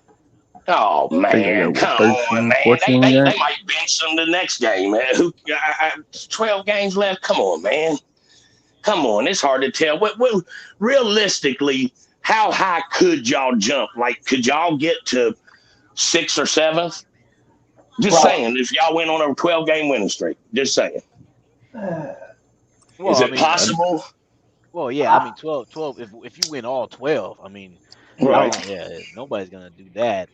Oh I think man, we got come 13, on, man. 14 They games. might bench them the next game, man. 12 games left. Come on, man. Come on. It's hard to tell. What realistically, how high could y'all jump? Like, could y'all get to 6th or 7th? Just Probably. saying, if y'all went on a 12-game winning streak. Just saying. Well, Is I it mean, possible? well, yeah. I mean, 12. If you win all 12, I mean, I Right. don't. Yeah, nobody's gonna do that.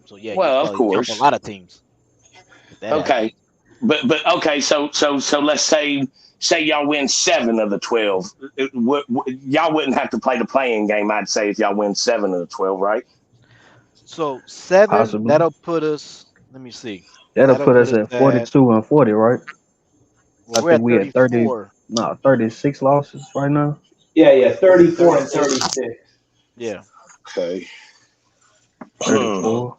So yeah, you Well, of probably jump a course. lot of teams if that happens. Okay. But okay, so let's say y'all win 7 of the 12. Y'all wouldn't have to play the playing game, I'd say, if y'all win 7 of the 12, right? So 7, Possibly. that'll put us. Let me see. That'll That'll put put us us at at. 42 and 40, right? Well, I we're think at we at 30, 34. no, 36 losses right now. Yeah, 34 and 36. 36. Yeah. Okay. 34.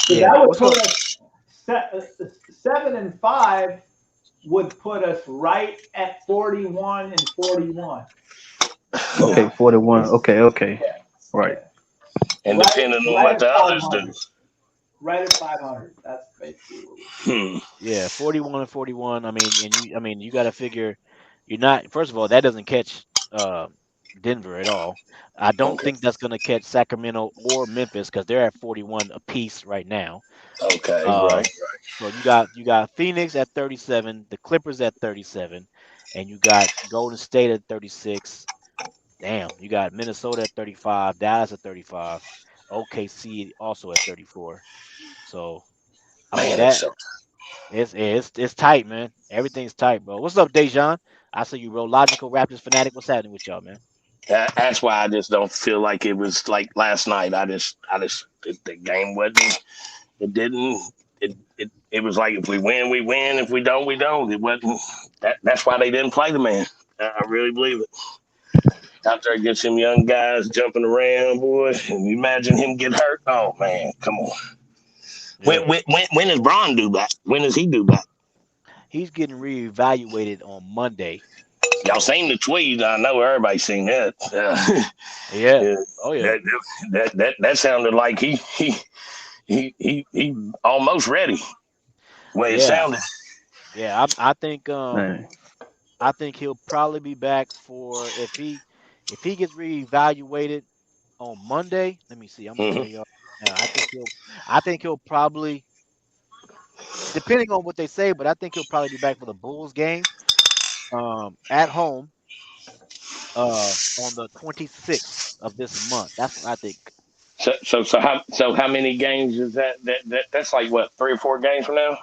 So Yeah. that would What's up? put us 7 and 5 would put us right at 41 and 41. Okay, 41. Okay. Yeah, Right. And right, depending on right what the at others 500. do. Right at 500. That's basically what we Yeah, 41 and 41. I mean, you got to figure you're not. First of all, that doesn't catch uh, Denver at all. I don't Okay. think that's going to catch Sacramento or Memphis because they're at 41 apiece right now. Okay. Right. Um, so you got Phoenix at 37, the Clippers at 37, and you got Golden State at 36. Damn, you got Minnesota at 35, Dallas at 35, OKC also at 34. So I mean Man, it's that. so. It's tight, man. Everything's tight, bro. What's up, Dejan? I see you, bro. Logical Raptors fanatic. What's happening with y'all, man? That's why I just don't feel like it was like last night. The game wasn't. It didn't. It was like if we win, we win. If we don't, we don't. It wasn't. That's why they didn't play the man. I really believe it. Out there against them young guys jumping around, boy. And you imagine him get hurt. Oh man, come on. Yeah, When is Braun due back? When does he due back? he's getting reevaluated on Monday. Y'all seen the tweet? I know everybody's seen that. Yeah. Yeah, Oh yeah. that sounded like he almost ready. Way it Yeah. sounded. Yeah. Man. I think he'll probably be back for if he gets reevaluated on Monday. Let me see. I'm gonna tell Hmm. y'all. Yeah, I think he'll probably, depending on what they say, but I think he'll probably be back for the Bulls game, at home, on the 26th of this month. That's what I think. So how many games is that's like what, 3 or 4 games from now?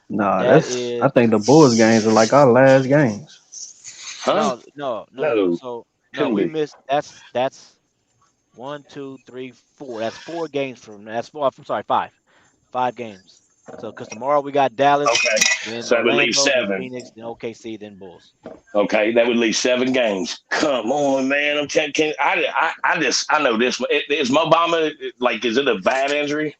Nah, That I is think the Bulls games are like our last games. Huh? no, no, no, no, no. No, So no, couldn't we be. missed. That's one, two, three, four. That's 4 games from. That's four. I'm sorry, 5 games. So because tomorrow we got Dallas, Okay, then so that would leave Orlando, then 7. Phoenix, then OKC, then Bulls. Okay, that would leave 7 games. Come on, man. I'm checking. I know this one. Is Mobama, like, is it a bad injury?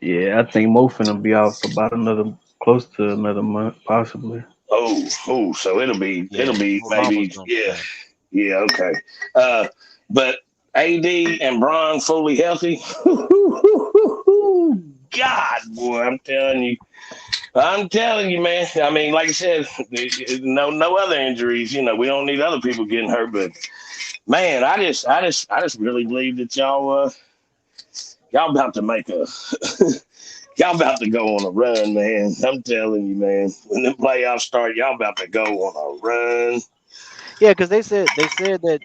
Yeah, I think Mo finna be out for about another close to another month, possibly. Oh, so it'll Yeah, be Obama's maybe, gonna be yeah, back. yeah, okay. But AD and Bron fully healthy. God, boy, I'm telling you, man. I mean, like I said, no other injuries. We don't need other people getting hurt. But man, I just really believe that y'all about to make a y'all about to go on a run, man. I'm telling you, man. When the playoffs start, y'all about to go on a run. Yeah, because they said that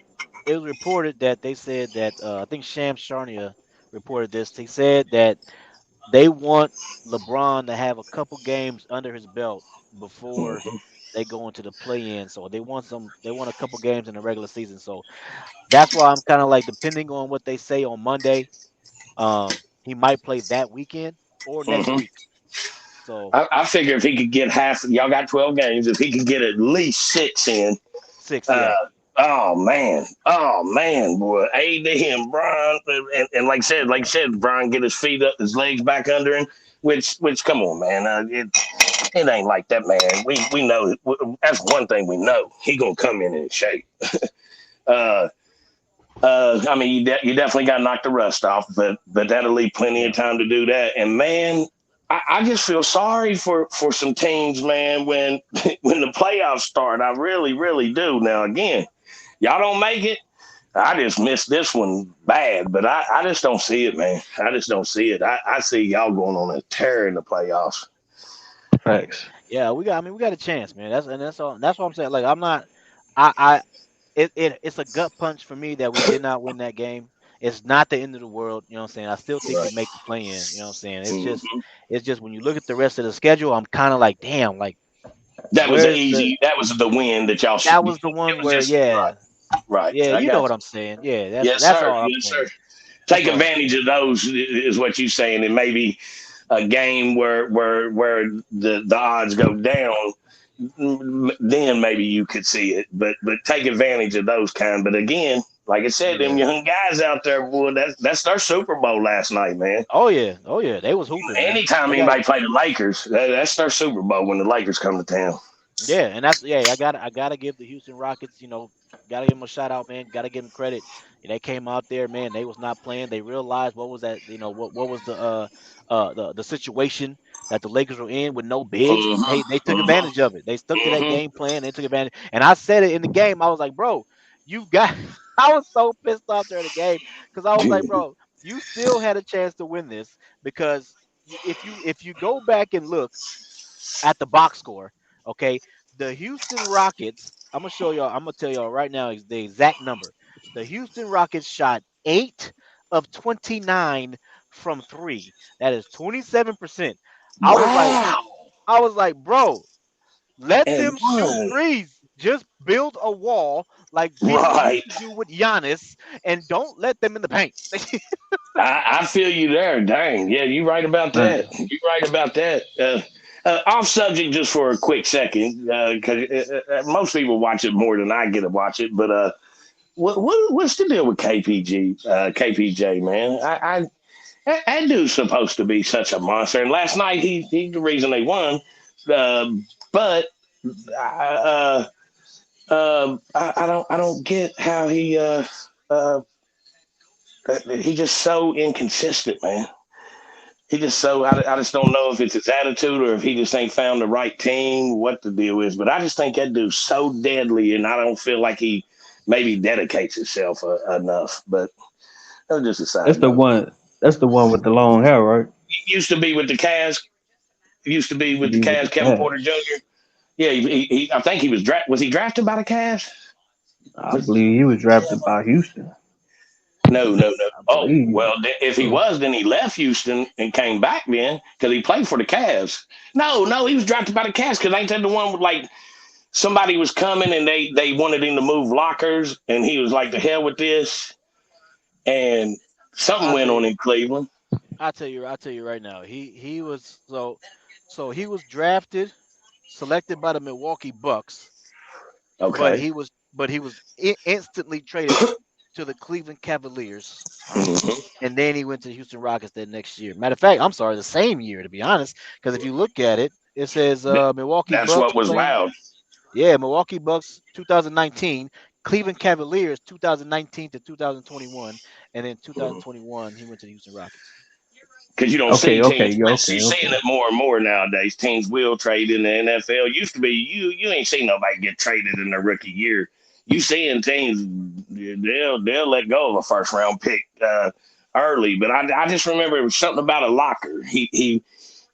it was reported that they said that I think Sham Charania reported this. They said that they want LeBron to have a couple games under his belt before Mhm. they go into the play-in. So they want a couple games in the regular season. So that's why I'm kind of like, depending on what they say on Monday, he might play that weekend or next Mhm. week. So I figure if he could get half, y'all got 12 games. If he could get at least 6 in, 6, uh, yeah. oh man, boy, AD and Brian, and like I said, Brian get his feet up, his legs back under him. Which, come on, man, it ain't like that, man. We know that's one thing we know. He gonna come in shape. Uh, I mean, you definitely got to knock the rust off, but that'll leave plenty of Yeah. time to do that. And man, I just feel sorry for some teams, man. When when the playoffs start, I really, really do. Now, again, y'all don't make it. I just missed this one bad, but I just don't see it, man. I just don't see it. I see y'all going on a tear in the playoffs. Facts. Yeah, we got a chance, man. That's all. That's what I'm saying. Like, I'm not. It's a gut punch for me that we did not win that game. It's not the end of the world, you know what I'm saying? I still think we Right. make the play in, you know what I'm saying? Hmm. It's just when you look at the rest of the schedule, I'm kind of like, damn, like, That was the where's the easy. That was the win that y'all should. that It was the one was where, just right. yeah, Right. yeah, I you know got what you. I'm saying. Yeah, that's Yes, that's sir. all I'm Yes, saying. sir. That's Take all I'm advantage saying. of those is what you're saying, and maybe a game where the odds go down, then maybe you could see it. But take advantage of those kind. But again, like I said, them Yeah. young guys out there, boy, that's their Super Bowl last night, man. Oh yeah. Oh yeah. They was hooping, man. Anytime They got anybody play the Lakers, that's their Super Bowl when the Lakers come to town. Yeah, and that's yeah. I gotta give the Houston Rockets, gotta give them a shout out, man. Gotta give them credit. They came out there, man. They was not playing. They realized what was that, what was the situation that the Lakers were in with no bigs. They took Hmm. advantage of it. They stuck to that Hmm. game plan. They took advantage. And I said it in the game. I was like, bro, you got. I was so pissed off during the game because I was like, Hmm. bro, you still had a chance to win this because if you go back and look at the box score. Okay, the Houston Rockets. I'm gonna show y'all. I'm gonna tell y'all right now is the exact number. The Houston Rockets shot 8 of 29 from three. That is 27%. I was like, Wow. I was like, bro, let And them shoot one. threes. Just build a wall like Giddey used Right. to do with Giannis, and don't let them in the paint. I feel you there. Dang. Yeah, you right about that. Man, You right about that. Off subject just for a quick second, because most people watch it more than I get to watch it. But what's the deal with KPJ, man? That dude's supposed to be such a monster. And last night he the reason they won. Uh, but I don't get how uh, he just so inconsistent, man. He just so I just don't know if it's his attitude or if he just ain't found the right team, what the deal is. But I just think that dude's so deadly, and I don't feel like he maybe dedicates himself enough. But That was just a That's side the note. one. That's the one with the long hair, right? He used to be with the Cavs. He used to be Used to with the be with the Cavs. Kevin Porter Cavs. Jr. Yeah, I think he was drafted. Was he drafted by the Cavs? I believe he was drafted by Houston. No, no, no. I Oh, believe. well, if he So, was, then he left Houston and came back then because he played for the Cavs. No, no, he was drafted by the Cavs because ain't that the one with like somebody was coming and they wanted him to move lockers and he was like, the hell with this. And something I'll went tell on you. in Cleveland. I'll tell you right now. He was so he was drafted, selected by the Milwaukee Bucks, but Okay. he was instantly traded to the Cleveland Cavaliers, Mhm. and then he went to the Houston Rockets that next year. Matter of fact, I'm sorry, the same year to be honest, because if you look at it, it says Milwaukee That's Bucks what was playing. wild. Yeah, Milwaukee Bucks 2019, Cleveland Cavaliers 2019 to 2021, and then Mhm. 2021 he went to the Houston Rockets. Because you don't see okay, okay, teams, yeah, but okay, you're seeing okay. it more and more nowadays. Teams will trade in the NFL. Used to be you ain't seen nobody get traded in their rookie year. You seeing teams they'll let go of a first round pick early, but I just remember it was something about a locker. He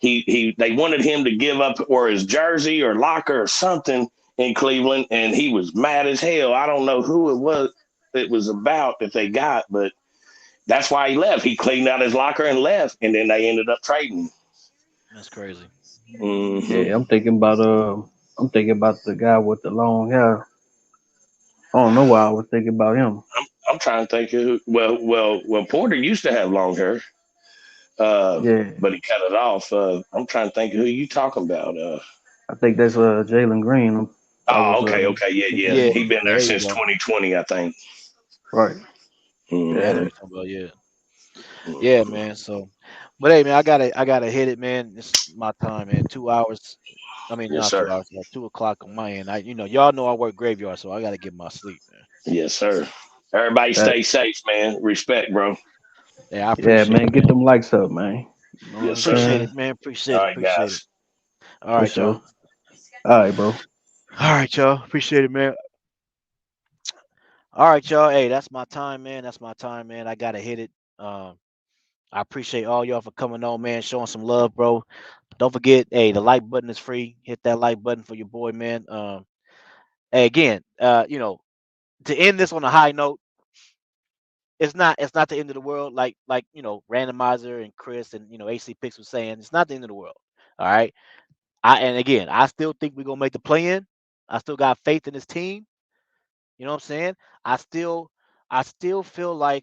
they wanted him to give up or his jersey or locker or something in Cleveland, and he was mad as hell. I don't know who it was about that they got, but that's why he left. He cleaned out his locker and left, and then they ended up trading. That's crazy. Hmm. Yeah, I'm thinking about the guy with the long hair. I don't know why I was thinking about him. I'm trying to think of who. Well. Porter used to have long hair, Yeah, but he cut it off. I'm trying to think of who you talking about. I think that's Jalen Green. I was Okay, yeah, thinking yeah. Yeah, about. He been yeah, there there you since go. 2020, I think. Right. Yeah, I know Hmm. Yeah. what you're talking about. Yeah, yeah, Hmm. man. So, but hey, man, I gotta hit it, man. It's my time, man. 2 hours. I mean, Yes, not sir. 2 hours. 2 o'clock on my end. Y'all know I work graveyard, so I gotta get my sleep, man. Yes, sir. Everybody That. stay safe, man. Respect, bro. Yeah, I Yeah, appreciate man. it, Get man. them likes up, man. You know what Yes, I'm sir. Appreciate it, saying? man. All Appreciate it. right, Appreciate it. guys. All For right, y'all. sure. All right, bro. All right, y'all. Appreciate it, man. All right, y'all. Hey, that's my time, man. That's my time, man. I gotta hit it. Um, I appreciate all y'all for coming on, man. Showing some love, bro. Don't forget, hey, the like button is free. Hit that like button for your boy, man. Hey, again, to end this on a high note, it's not the end of the world. Like randomizer and Chris and AC Picks was saying, it's not the end of the world. All right. And again, I still think we're gonna make the play in. I still got faith in this team. You know what I'm saying? I still I still feel like